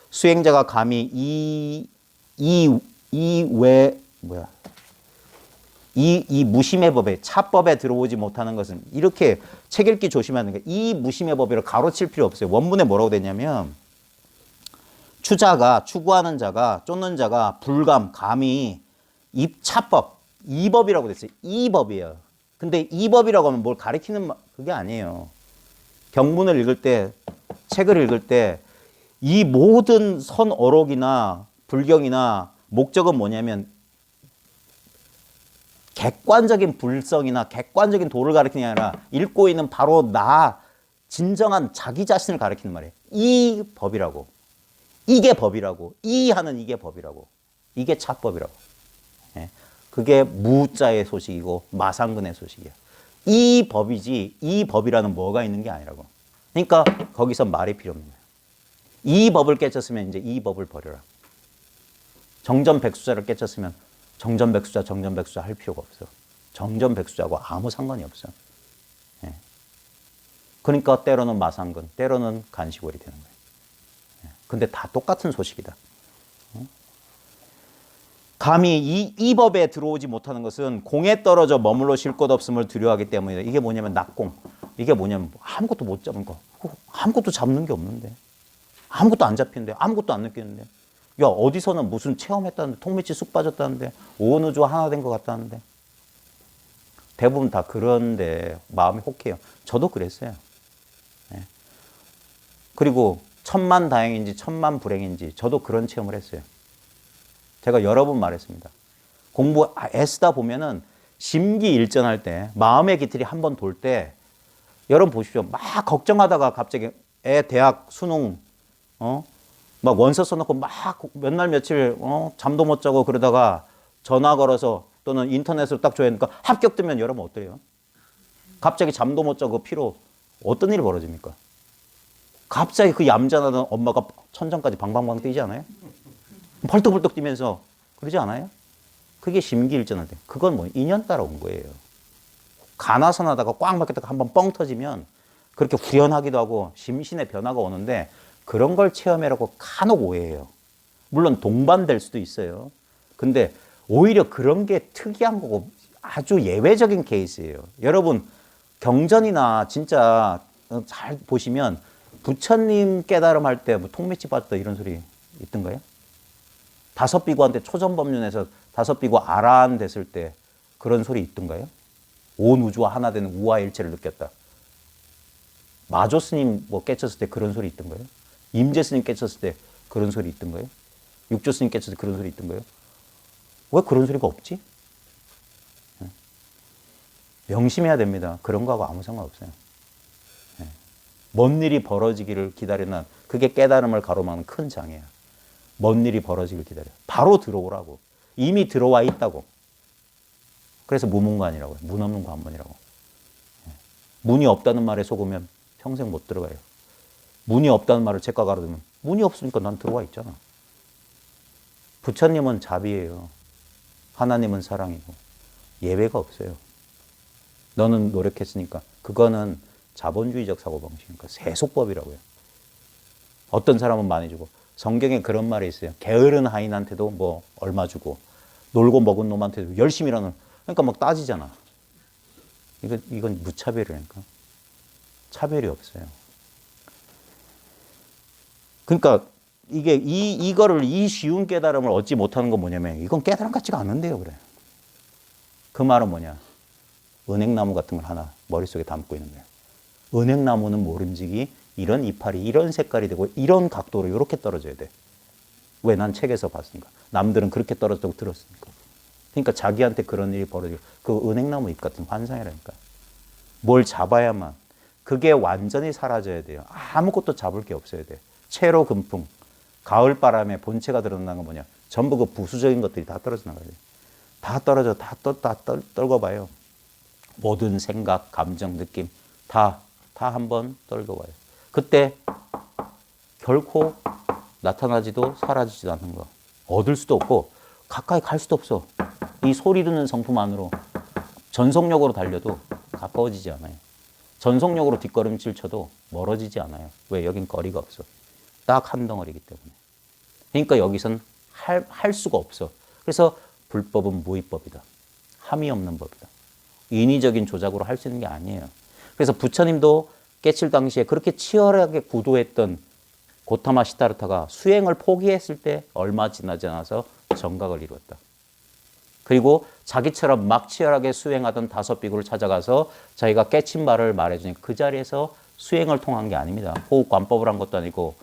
수행자가 감히 이 무심의 법에, 차법에 들어오지 못하는 것은, 이렇게 책 읽기 조심하는 게, 이 무심의 법을 가로칠 필요 없어요. 원문에 뭐라고 되냐면, 추구하는 자가, 쫓는 자가 불감, 감히 차법, 이 법이라고 됐어요. 이 법이에요. 근데 이 법이라고 하면 뭘 가리키는 그게 아니에요. 경문을 읽을 때, 책을 읽을 때 이 모든 선어록이나 불경이나 목적은 뭐냐면 객관적인 불성이나 객관적인 도를 가리키는 게 아니라 읽고 있는 바로 진정한 자기 자신을 가리키는 말이에요. 이 법이라고. 이게 법이라고. 하는 이게 법이라고. 이게 차법이라고. 그게 무자의 소식이고 마상근의 소식이야. 이 법이지 이 법이라는 뭐가 있는 게 아니라고. 그러니까 거기서 말이 필요 없는 거야. 이 법을 깨쳤으면 이제 이 법을 버려라. 정전백수자를 깨쳤으면 정전백수자 할 필요가 없어. 정전백수자하고 아무 상관이 없어. 그러니까 때로는 마상근, 때로는 간식월이 되는 거예요. 근데 다 똑같은 소식이다. 감히 이 법에 들어오지 못하는 것은 공에 떨어져 머물러 쉴 곳 없음을 두려워하기 때문이다. 이게 뭐냐면 낙공. 이게 뭐냐면 아무것도 못 잡은 거. 아무것도 잡는 게 없는데. 아무것도 안 잡히는데. 아무것도 안 느끼는데. 야, 어디서는 무슨 체험했다는데. 턱밑이 쑥 빠졌다는데. 온 우주 하나 된 것 같다는데. 대부분 다 그런데 마음이 혹해요. 저도 그랬어요. 네. 그리고 천만다행인지 천만불행인지 저도 그런 체험을 했어요. 제가 여러 번 말했습니다. 공부 애쓰다 보면은 심기일전할 때 마음의 기틀이 한 번 돌 때 여러분 보십시오. 막 걱정하다가 갑자기 애 대학 수능 막 원서 써놓고 막 몇 날 며칠 잠도 못 자고 그러다가 전화 걸어서 또는 인터넷으로 딱 줘야 하니까 합격되면 여러분 어때요? 갑자기 잠도 못 자고 피로 어떤 일이 벌어집니까? 갑자기 그 얌전하던 엄마가 천장까지 방방방 뛰지 않아요? 벌떡벌떡 뛰면서 그러지 않아요? 그게 심기일전할 때. 그건 뭐 인연 따라 온 거예요. 가나선하다가 꽉 막혔다가 한번 뻥 터지면 그렇게 후련하기도 하고 심신의 변화가 오는데 그런 걸 체험해라고 간혹 오해해요. 물론 동반될 수도 있어요. 근데 오히려 그런 게 특이한 거고 아주 예외적인 케이스예요. 여러분 경전이나 진짜 잘 보시면 부처님 깨달음할 때 뭐 통미치 빠졌다 이런 소리 있던가요? 다섯 비구한테 초전법륜에서 다섯 비구 아라한 됐을 때 그런 소리 있던가요? 온 우주와 하나 되는 우화일체를 느꼈다. 마조 스님 뭐 깨쳤을 때 그런 소리 있던가요? 임재 스님 깨쳤을 때 그런 소리 있던가요? 육조 스님 깨쳤을 때 그런 소리 있던가요? 왜 그런 소리가 없지? 명심해야 됩니다. 그런 거하고 아무 상관없어요. 먼 일이 벌어지기를 기다리는 그게 깨달음을 가로막는 큰 장애야. 먼 일이 벌어지길 기다려. 바로 들어오라고. 이미 들어와 있다고. 그래서 무문관이라고 해요. 문 없는 관문이라고. 문이 없다는 말에 속으면 평생 못 들어가요. 문이 없다는 말을 책과 가로두면 문이 없으니까 난 들어와 있잖아. 부처님은 자비예요. 하나님은 사랑이고 예외가 없어요. 너는 노력했으니까 그거는 자본주의적 사고방식이니까 세속법이라고요. 어떤 사람은 많이 주고 성경에 그런 말이 있어요. 게으른 하인한테도 뭐 얼마 주고 놀고 먹은 놈한테도 열심히 일하는 그러니까 막 따지잖아. 이건 무차별이라니까. 차별이 없어요. 그러니까 이게 이거를 이 쉬운 깨달음을 얻지 못하는 건 뭐냐면 이건 깨달음 같지가 않은데요, 그래. 그 말은 뭐냐? 은행나무 같은 걸 하나 머릿속에 담고 있는 거예요. 은행나무는 모름지기 이런 이파리 이런 색깔이 되고 이런 각도로 이렇게 떨어져야 돼. 왜? 난 책에서 봤으니까. 남들은 그렇게 떨어졌다고 들었으니까. 그러니까 자기한테 그런 일이 벌어지고 그 은행나무 잎 같은 환상이라니까. 뭘 잡아야만 그게 완전히 사라져야 돼요. 아무것도 잡을 게 없어야 돼. 채로 금풍. 가을바람에 본체가 드러나는 건 뭐냐? 전부 그 부수적인 것들이 다 떨어져 나가야 돼. 다 떨어져. 다 떨궈봐요. 모든 생각, 감정, 느낌 다 한번 떨궈봐요. 그때 결코 나타나지도 사라지지도 않는 거. 얻을 수도 없고 가까이 갈 수도 없어. 이 소리 듣는 성품 안으로 전속력으로 달려도 가까워지지 않아요. 전속력으로 뒷걸음질 쳐도 멀어지지 않아요. 왜? 여긴 거리가 없어. 딱 한 덩어리이기 때문에. 그러니까 여기선 할 수가 없어. 그래서 불법은 무위법이다. 함이 없는 법이다. 인위적인 조작으로 할 수 있는 게 아니에요. 그래서 부처님도 깨칠 당시에 그렇게 치열하게 구도했던 고타마 시타르타가 수행을 포기했을 때 얼마 지나지 않아서 정각을 이루었다. 그리고 자기처럼 막 치열하게 수행하던 다섯 비구를 찾아가서 자기가 깨친 바를 말해주니까 그 자리에서 수행을 통한 게 아닙니다. 호흡관법을 한 것도 아니고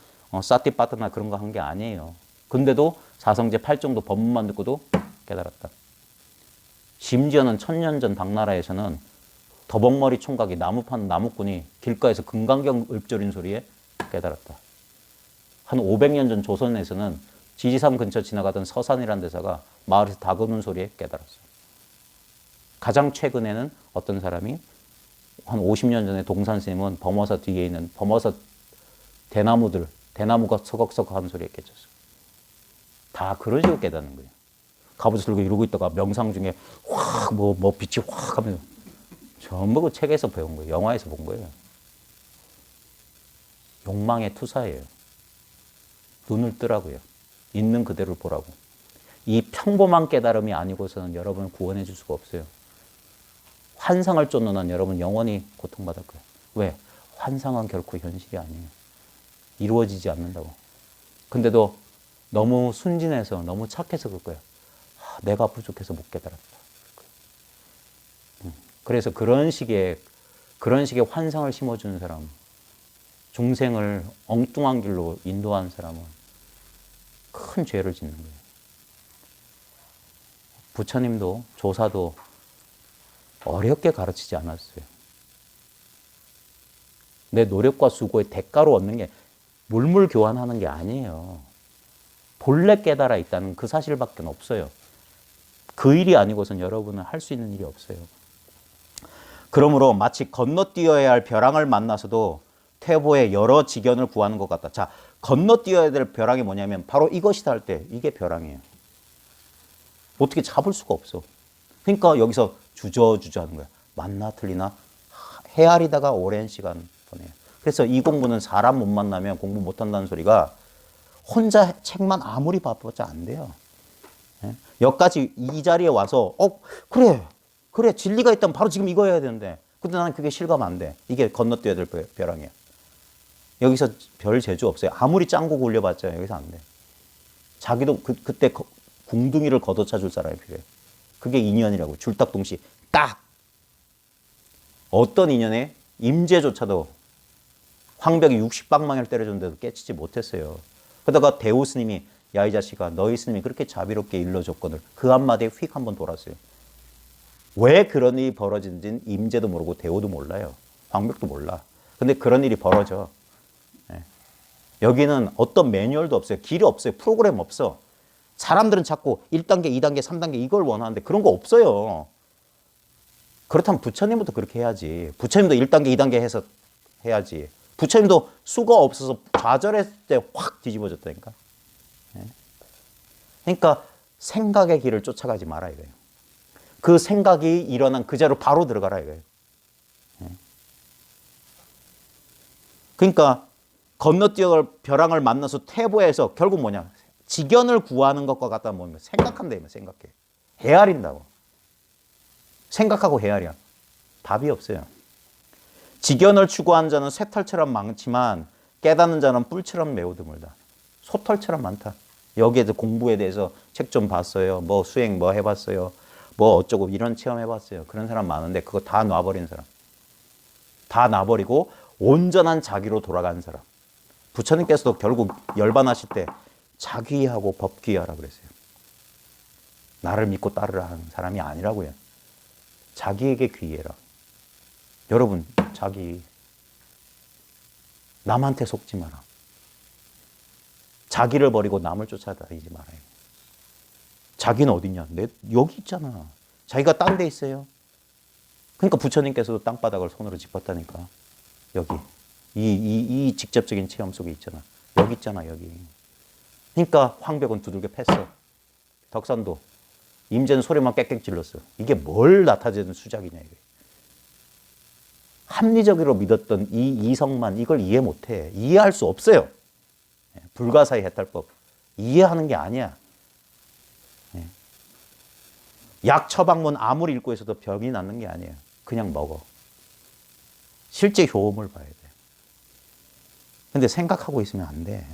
사티파타나 그런 거 한 게 아니에요. 근데도 사성제 8정도 법문만 듣고도 깨달았다. 심지어는 천년 전 당나라에서는 더벅머리 총각이 나무판 나무꾼이 길가에서 금강경 읊조린 소리에 깨달았다. 한 500년 전 조선에서는 지리산 근처 지나가던 서산이라는 대사가 마을에서 닭 우는 소리에 깨달았어요. 가장 최근에는 어떤 사람이 한 50년 전에 동산 스님은 범어사 뒤에 있는 범어사 대나무가 서걱서걱 하는 소리에 깨쳤어요. 다 그런 식으로 깨닫는 거예요. 갑옷을 들고 이러고 있다가 명상 중에 확 빛이 확 하면 전부 그 책에서 배운 거예요. 영화에서 본 거예요. 욕망의 투사예요. 눈을 뜨라고요. 있는 그대로 보라고. 이 평범한 깨달음이 아니고서는 여러분을 구원해 줄 수가 없어요. 환상을 쫓는 한 여러분 영원히 고통받을 거예요. 왜? 환상은 결코 현실이 아니에요. 이루어지지 않는다고. 근데도 너무 순진해서 너무 착해서 그럴 거예요. 내가 부족해서 못 깨달았다. 그래서 그런 식의 환상을 심어주는 사람, 중생을 엉뚱한 길로 인도한 사람은 큰 죄를 짓는 거예요. 부처님도 조사도 어렵게 가르치지 않았어요. 내 노력과 수고의 대가로 얻는 게 물물 교환하는 게 아니에요. 본래 깨달아 있다는 그 사실밖에 없어요. 그 일이 아니고선 여러분은 할 수 있는 일이 없어요. 그러므로 마치 건너뛰어야 할 벼랑을 만나서도 퇴보의 여러 지견을 구하는 것 같다. 자, 건너뛰어야 될 벼랑이 뭐냐면 바로 이것이다 할 때 이게 벼랑이에요. 어떻게 잡을 수가 없어. 그러니까 여기서 주저주저 하는 거야. 맞나 틀리나 헤아리다가 오랜 시간 보내요. 그래서 이 공부는 사람 못 만나면 공부 못 한다는 소리가 혼자 책만 아무리 봐봤자 안 돼요. 여기까지 이 자리에 와서 그래 진리가 있다면 바로 지금 이거 해야 되는데 근데 나는 그게 실감 안 돼. 이게 건너뛰어야 될 벼랑이야. 여기서 별 재주 없어요. 아무리 짱구 굴려봤자 여기서 안 돼. 자기도 그때 궁둥이를 걷어차 줄 사람이 필요해. 그게 인연이라고. 줄딱동시 딱. 어떤 인연에 임재조차도 황벽이 60방망이를 때려줬는데도 깨치지 못했어요. 그러다가 대우 스님이 야 이 자식아 너희 스님이 그렇게 자비롭게 일러줬거늘 그 한마디에 휙 한번 돌았어요. 왜 그런 일이 벌어진지는 임재도 모르고 대우도 몰라요. 황벽도 몰라. 근데 그런 일이 벌어져. 여기는 어떤 매뉴얼도 없어요. 길이 없어요. 프로그램 없어. 사람들은 자꾸 1단계, 2단계, 3단계 이걸 원하는데 그런 거 없어요. 그렇다면 부처님부터 그렇게 해야지. 부처님도 1단계, 2단계 해서 해야지. 부처님도 수가 없어서 좌절했을 때 확 뒤집어졌다니까. 그러니까 생각의 길을 쫓아가지 마라 이거예요. 그 생각이 일어난 그 자리로 바로 들어가라 이거예요. 그러니까 건너뛰어 벼랑을 만나서 퇴보해서 결국 뭐냐. 지견을 구하는 것과 같다 보면 생각한다면 생각해. 헤아린다고. 생각하고 헤아려. 답이 없어요. 지견을 추구한 자는 쇠털처럼 많지만 깨닫는 자는 뿔처럼 매우 드물다. 소털처럼 많다. 여기에서 공부에 대해서 책 좀 봤어요. 뭐 수행 뭐 해봤어요. 뭐 어쩌고 이런 체험 해봤어요. 그런 사람 많은데 그거 다 놔버린 사람. 다 놔버리고 온전한 자기로 돌아간 사람. 부처님께서도 결국 열반하실 때 자귀하고 법귀하라 그랬어요. 나를 믿고 따르라 하는 사람이 아니라고요. 자기에게 귀해라. 여러분 자기 남한테 속지 마라. 자기를 버리고 남을 쫓아다니지 말아요. 자기는 어디냐? 여기 있잖아. 자기가 딴 데 있어요. 그러니까 부처님께서도 땅바닥을 손으로 짚었다니까. 여기. 이 직접적인 체험 속에 있잖아. 여기 있잖아, 여기. 그러니까 황벽은 두들겨 팼어. 덕산도. 임재는 소리만 꽥꽥 질렀어. 이게 뭘 나타내는 수작이냐, 이게. 합리적으로 믿었던 이 이성만 이걸 이해 못해. 이해할 수 없어요. 불가사의 해탈법. 이해하는 게 아니야. 약 처방문 아무리 읽고 있어도 병이 낫는 게 아니에요. 그냥 먹어. 실제 효험을 봐야 돼. 근데 생각하고 있으면 안 돼.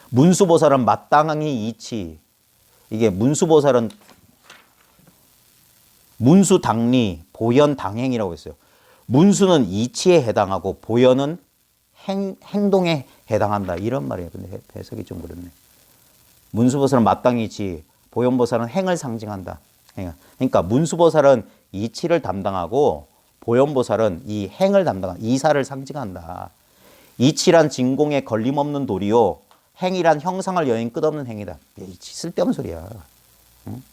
문수보살은 마땅히 이치. 이게 문수보살은 문수당리, 보현당행이라고 했어요. 문수는 이치에 해당하고 보현은 행동에 해당한다. 이런 말이에요. 근데 해석이 좀 그렇네. 문수보살은 마땅히 이치, 보현보살은 행을 상징한다. 그러니까 문수보살은 이치를 담당하고 보현보살은 이 행을 담당한다. 이사를 상징한다. 이치란 진공에 걸림없는 도리요. 행이란 형상을 여인 끝없는 행위다. 쓸데없는 소리야. 응?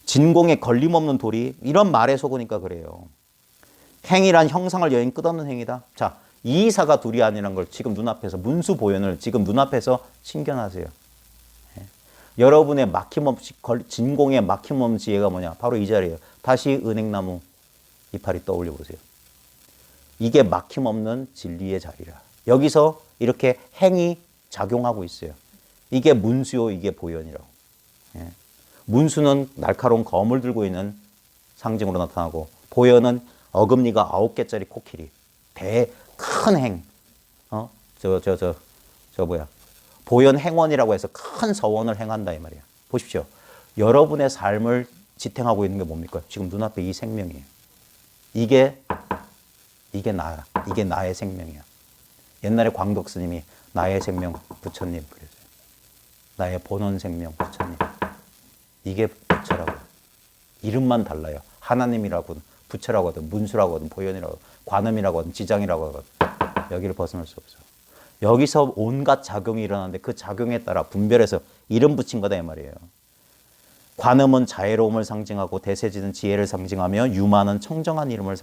진공에 걸림없는 도리 이런 말에 속으니까 그래요. 행이란 형상을 여인 끝없는 행위다. 자, 이이사가 둘이 아니라는 걸 지금 눈앞에서 문수보현을 지금 눈앞에서 신견하세요. 여러분의 막힘없이 진공의 막힘없는 지혜가 뭐냐? 바로 이 자리예요. 다시 은행나무 이파리 떠올려 보세요. 이게 막힘없는 진리의 자리라. 여기서 이렇게 행이 작용하고 있어요. 이게 문수요, 이게 보현이라고. 예. 문수는 날카로운 검을 들고 있는 상징으로 나타나고, 보현은 어금니가 9개짜리 코끼리. 큰 행. 보현 행원이라고 해서 큰 서원을 행한다, 이 말이야. 보십시오. 여러분의 삶을 지탱하고 있는 게 뭡니까? 지금 눈앞에 이 생명이에요. 이게 나의 생명이야. 옛날에 광덕 스님이 나의 생명 부처님 그랬어요. 나의 본원 생명 부처님. 이게 부처라고. 이름만 달라요. 하나님이라고든 부처라고 하든 문수라고 하든 보현이라고 하든 관음이라고 하든 지장이라고 하든 여기를 벗어날 수 없어. 여기서 온갖 작용이 일어나는데 그 작용에 따라 분별해서 이름 붙인 거다 이 말이에요. 관음은 자애로움을 상징하고 대세지는 지혜를 상징하며 유마는 청정한 이름을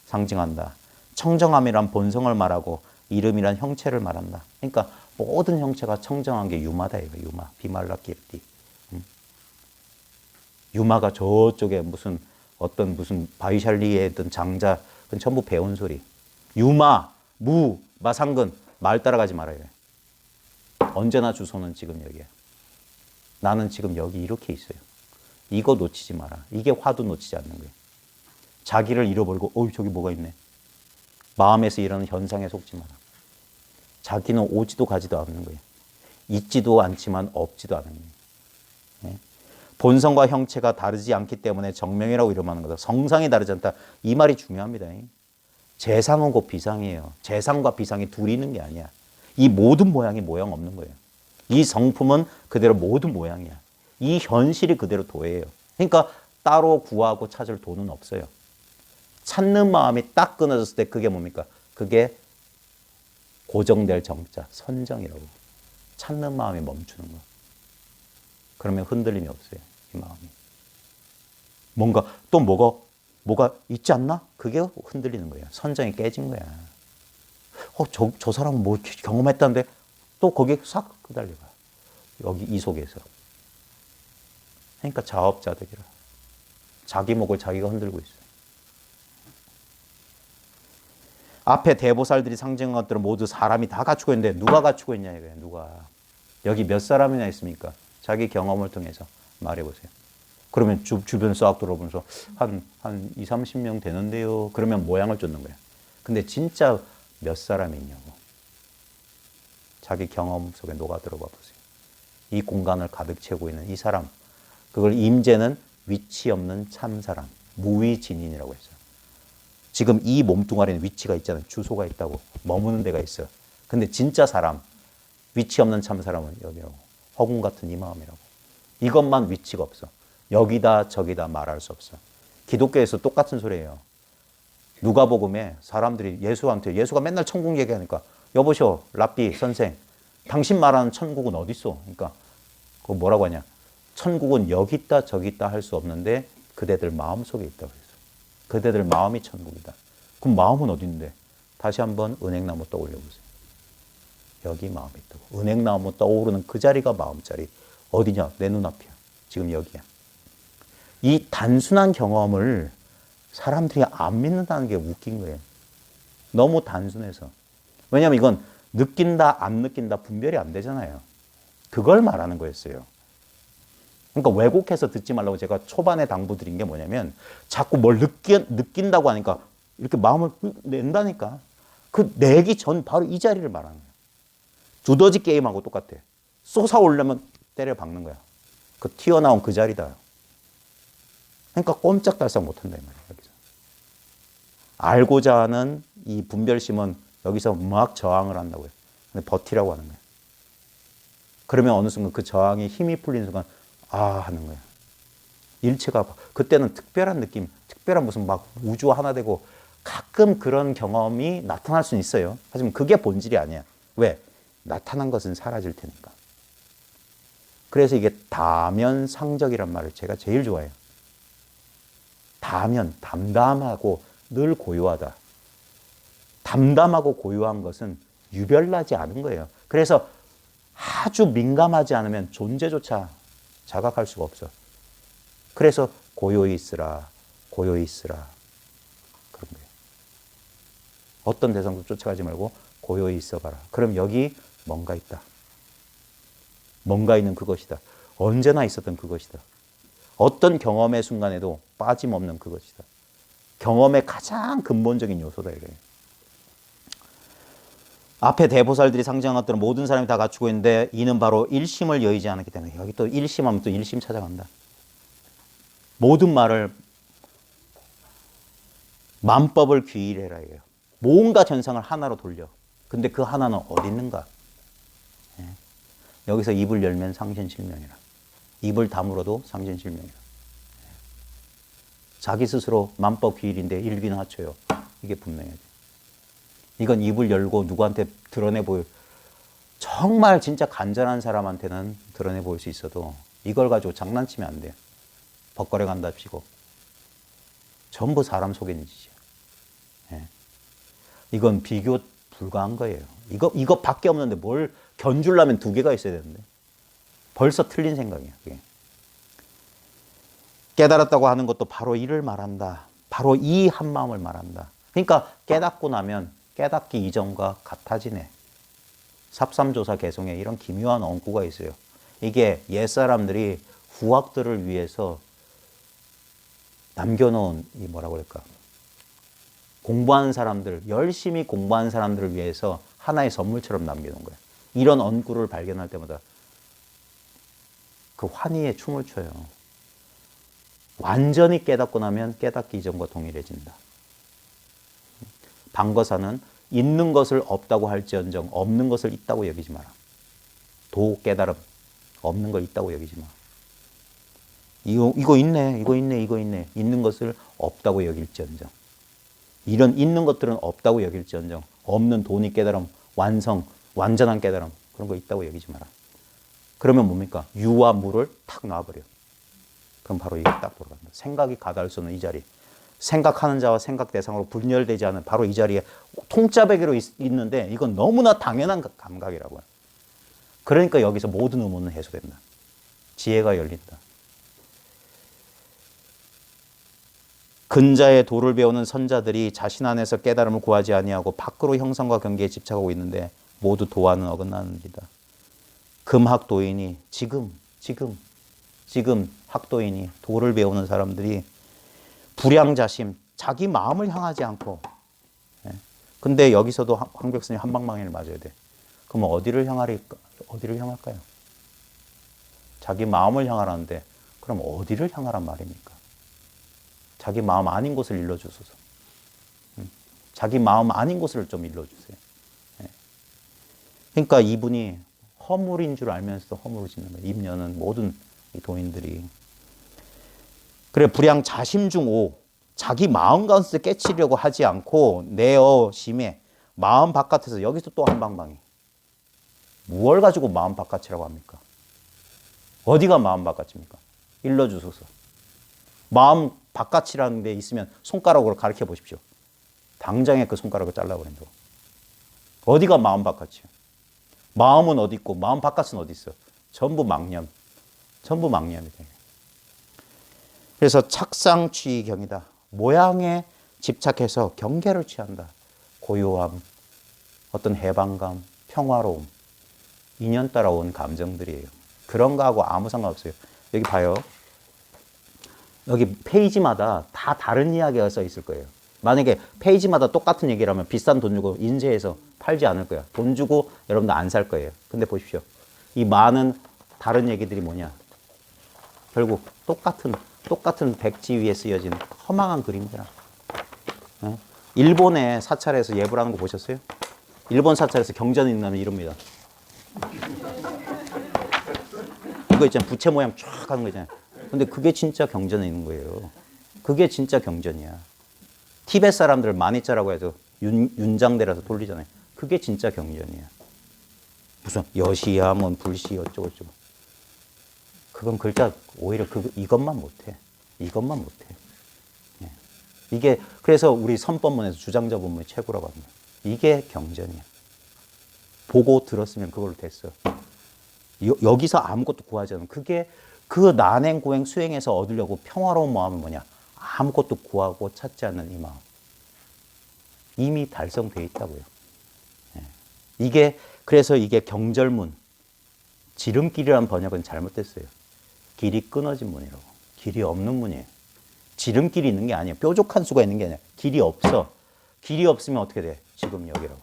상징한다. 청정함이란 본성을 말하고 이름이란 형체를 말한다. 그러니까 모든 형체가 청정한 게 유마다 이거. 유마. 비말라키르티. 유마가 저쪽에 무슨 바이샬리에 있던 장자 그건 전부 배운 소리. 유마, 무, 마상근 말 따라가지 말아요. 언제나 주소는 지금 여기야. 나는 지금 여기 이렇게 있어요. 이거 놓치지 마라. 이게 화두 놓치지 않는 거예요. 자기를 잃어버리고 저기 뭐가 있네. 마음에서 일어나는 현상에 속지 마라. 자기는 오지도 가지도 않는 거예요. 있지도 않지만 없지도 않은 거예요. 예? 본성과 형체가 다르지 않기 때문에 정명이라고 이름하는 거다. 성상이 다르지 않다. 이 말이 중요합니다. 재상은 곧 비상이에요. 재상과 비상이 둘이 있는 게 아니야. 이 모든 모양이 모양 없는 거예요. 이 성품은 그대로 모든 모양이야. 이 현실이 그대로 도예요. 그러니까 따로 구하고 찾을 돈은 없어요. 찾는 마음이 딱 끊어졌을 때 그게 뭡니까? 그게 고정될 정자, 선정이라고. 찾는 마음이 멈추는 거. 그러면 흔들림이 없어요. 이 마음이. 뭔가 또 뭐가 있지 않나? 그게 흔들리는 거예요. 선정이 깨진 거야. 저 사람은 뭐 경험했다는데 또 거기에 싹 끄달려가. 여기 이 속에서. 그러니까 자업자득이라. 자기 목을 자기가 흔들고 있어요. 앞에 대보살들이 상징한 것들은 모두 사람이 다 갖추고 있는데 누가 갖추고 있냐 이거예요. 누가. 여기 몇 사람이나 있습니까? 자기 경험을 통해서 말해보세요. 그러면 주변 싹 돌아보면서 한 2, 30명 되는데요. 그러면 모양을 쫓는 거야. 근데 진짜 몇 사람이 있냐고. 자기 경험 속에 녹아 들어가 보세요. 이 공간을 가득 채우고 있는 이 사람. 그걸 임재는 위치 없는 참사람. 무위진인이라고 했어요. 지금 이 몸뚱아리는 위치가 있잖아요. 주소가 있다고. 머무는 데가 있어요. 근데 진짜 사람, 위치 없는 참사람은 여기라고. 허공 같은 이 마음이라고. 이것만 위치가 없어. 여기다 저기다 말할 수 없어. 기독교에서 똑같은 소리예요. 누가복음에 사람들이 예수가 맨날 천국 얘기하니까 여보시오 랍비 선생 당신 말하는 천국은 어디 있어? 그러니까 그거 뭐라고 하냐. 천국은 여기 있다 저기 있다 할 수 없는데 그대들 마음속에 있다고 했어. 그대들 마음이 천국이다. 그럼 마음은 어디 있는데? 다시 한번 은행나무 떠올려보세요. 여기 마음이 있다고. 은행나무 떠오르는 그 자리가 마음 자리. 어디냐? 내 눈앞이야. 지금 여기야. 이 단순한 경험을 사람들이 안 믿는다는 게 웃긴 거예요. 너무 단순해서. 왜냐하면 이건 느낀다 안 느낀다 분별이 안 되잖아요. 그걸 말하는 거였어요. 그러니까 왜곡해서 듣지 말라고 제가 초반에 당부드린 게 뭐냐면 자꾸 뭘 느낀다고 하니까 이렇게 마음을 낸다니까. 그 내기 전 바로 이 자리를 말하는 거예요. 두더지 게임하고 똑같아. 솟아오르려면 때려 박는 거야. 그 튀어나온 그 자리다. 그러니까 꼼짝달싹 못한다 이 말이에요. 여기서. 알고자 하는 이 분별심은 여기서 막 저항을 한다고요. 근데 버티라고 하는 거예요. 그러면 어느 순간 그 저항이 힘이 풀리는 순간 하는 거예요. 일체가 그때는 특별한 느낌, 특별한 무슨 막 우주 하나 되고 가끔 그런 경험이 나타날 수는 있어요. 하지만 그게 본질이 아니야. 왜? 나타난 것은 사라질 테니까. 그래서 이게 다면상적이란 말을 제가 제일 좋아해요. 다면, 담담하고 늘 고요하다. 담담하고 고요한 것은 유별나지 않은 거예요. 그래서 아주 민감하지 않으면 존재조차 자각할 수가 없어. 그래서 고요히 있으라, 고요히 있으라. 그런 거예요. 어떤 대상도 쫓아가지 말고 고요히 있어봐라. 그럼 여기 뭔가 있다. 뭔가 있는 그것이다. 언제나 있었던 그것이다. 어떤 경험의 순간에도 빠짐없는 그것이다. 경험의 가장 근본적인 요소다 이거예요. 앞에 대보살들이 상징한 것들은 모든 사람이 다 갖추고 있는데 이는 바로 일심을 여의지 않았기 때문에 여기 또 일심하면 또 일심 찾아간다. 모든 말을 만법을 귀일해라 이에요. 뭔가 전상을 하나로 돌려. 근데 그 하나는 어디 있는가? 예. 여기서 입을 열면 상신실명이라. 입을 다물어도 상신실명이라. 예. 자기 스스로 만법 귀일인데 일비는 하초요. 이게 분명해야 돼. 이건 입을 열고 누구한테 드러내 보일, 정말 진짜 간절한 사람한테는 드러내 보일 수 있어도 이걸 가지고 장난치면 안 돼요. 법거래 간답시고. 전부 사람 속이는 짓이야. 예. 이건 비교 불가한 거예요. 이거 밖에 없는데 뭘 견주려면 두 개가 있어야 되는데. 벌써 틀린 생각이야. 그게. 깨달았다고 하는 것도 바로 이를 말한다. 바로 이 한마음을 말한다. 그러니까 깨닫고 나면 깨닫기 이전과 같아지네. 삽삼조사 개성에 이런 기묘한 언구가 있어요. 이게 옛사람들이 후학들을 위해서 남겨놓은 이 뭐라고 그럴까? 공부하는 사람들, 열심히 공부하는 사람들을 위해서 하나의 선물처럼 남겨놓은 거예요. 이런 언구를 발견할 때마다 그 환희에 춤을 춰요. 완전히 깨닫고 나면 깨닫기 이전과 동일해진다. 방거사는 있는 것을 없다고 할지언정 없는 것을 있다고 여기지 마라. 도 깨달음, 없는 걸 있다고 여기지 마. 이거 있네, 이거 있네, 이거 있네. 있는 것을 없다고 여길지언정. 이런 있는 것들은 없다고 여길지언정 없는 도니 깨달음, 완성, 완전한 깨달음 그런 거 있다고 여기지 마라. 그러면 뭡니까? 유와 무를 탁 놔버려. 그럼 바로 이게 딱 돌아간다. 생각이 가다할 수 없는 이 자리. 생각하는 자와 생각 대상으로 분열되지 않은 바로 이 자리에 통짜배기로 있는데 이건 너무나 당연한 감각이라고요. 그러니까 여기서 모든 의문은 해소된다. 지혜가 열린다. 근자의 도를 배우는 선자들이 자신 안에서 깨달음을 구하지 아니하고 밖으로 형상과 경계에 집착하고 있는데 모두 도와는 어긋나는 일이다. 금학도인이 지금 학도인이 도를 배우는 사람들이 불량자심, 자기 마음을 향하지 않고. 근데 여기서도 황벽스님 한방망이를 맞아야 돼. 그러면 어디를 향할까요? 자기 마음을 향하라는데 그럼 어디를 향하란 말입니까? 자기 마음 아닌 곳을 일러주소서. 자기 마음 아닌 곳을 좀 일러주세요. 그러니까 이분이 허물인 줄 알면서도 허물을 짓는 거예요. 입녀는 모든 이 도인들이. 그래 불양 자심중오 자기 마음 가운데 깨치려고 하지 않고 내어 심해 마음 바깥에서 여기서 또 한방망이. 무엇을 가지고 마음 바깥이라고 합니까? 어디가 마음 바깥입니까? 일러주소서. 마음 바깥이라는 데 있으면 손가락으로 가르쳐 보십시오. 당장에 그 손가락을 잘라버린다고. 어디가 마음 바깥이에요? 마음은 어디 있고 마음 바깥은 어디 있어? 전부 망념. 전부 망념이 돼요. 그래서 착상취경이다. 모양에 집착해서 경계를 취한다. 고요함, 어떤 해방감, 평화로움, 인연 따라온 감정들이에요. 그런 거하고 아무 상관없어요. 여기 봐요. 여기 페이지마다 다 다른 이야기가 써 있을 거예요. 만약에 페이지마다 똑같은 얘기라면 비싼 돈 주고 인쇄해서 팔지 않을 거야. 돈 주고 여러분들 안 살 거예요. 근데 보십시오. 이 많은 다른 얘기들이 뭐냐. 결국 똑같은 백지 위에 쓰여진 허망한 그림이더라. 일본의 사찰에서 예불 하는 거 보셨어요? 일본 사찰에서 경전이 있다면 이럽니다. 이거 있잖아요. 부채 모양 쫙 하는 거 있잖아요. 근데 그게 진짜 경전에 있는 거예요. 그게 진짜 경전이야. 티베트 사람들 마니짜라고 해서 윤장대라서 돌리잖아요. 그게 진짜 경전이야. 무슨 여시야, 뭐 불시 어쩌고저쩌고. 그건 글자 오히려 이것만 못해. 이것만 못해. 예. 이게 그래서 우리 선법문에서 주장자 본문이 최고라고 합니다. 이게 경전이야. 보고 들었으면 그걸로 됐어. 여기서 아무것도 구하지 않은 그게 그 난행 고행 수행에서 얻으려고 평화로운 마음은 뭐냐? 아무것도 구하고 찾지 않는 이 마음. 이미 달성돼 있다고요. 그래서 이게 경절문, 지름길이라는 번역은 잘못됐어요. 길이 끊어진 문이라고. 길이 없는 문이에요. 지름길이 있는 게 아니에요. 뾰족한 수가 있는 게 아니라 길이 없어. 길이 없으면 어떻게 돼? 지금 여기라고.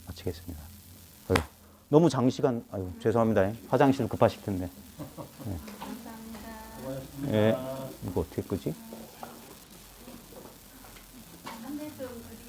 마치겠습니다. 너무 장시간, 죄송합니다. 화장실 급하실 텐데. 감사합니다. 예, 이거 어떻게 끄지?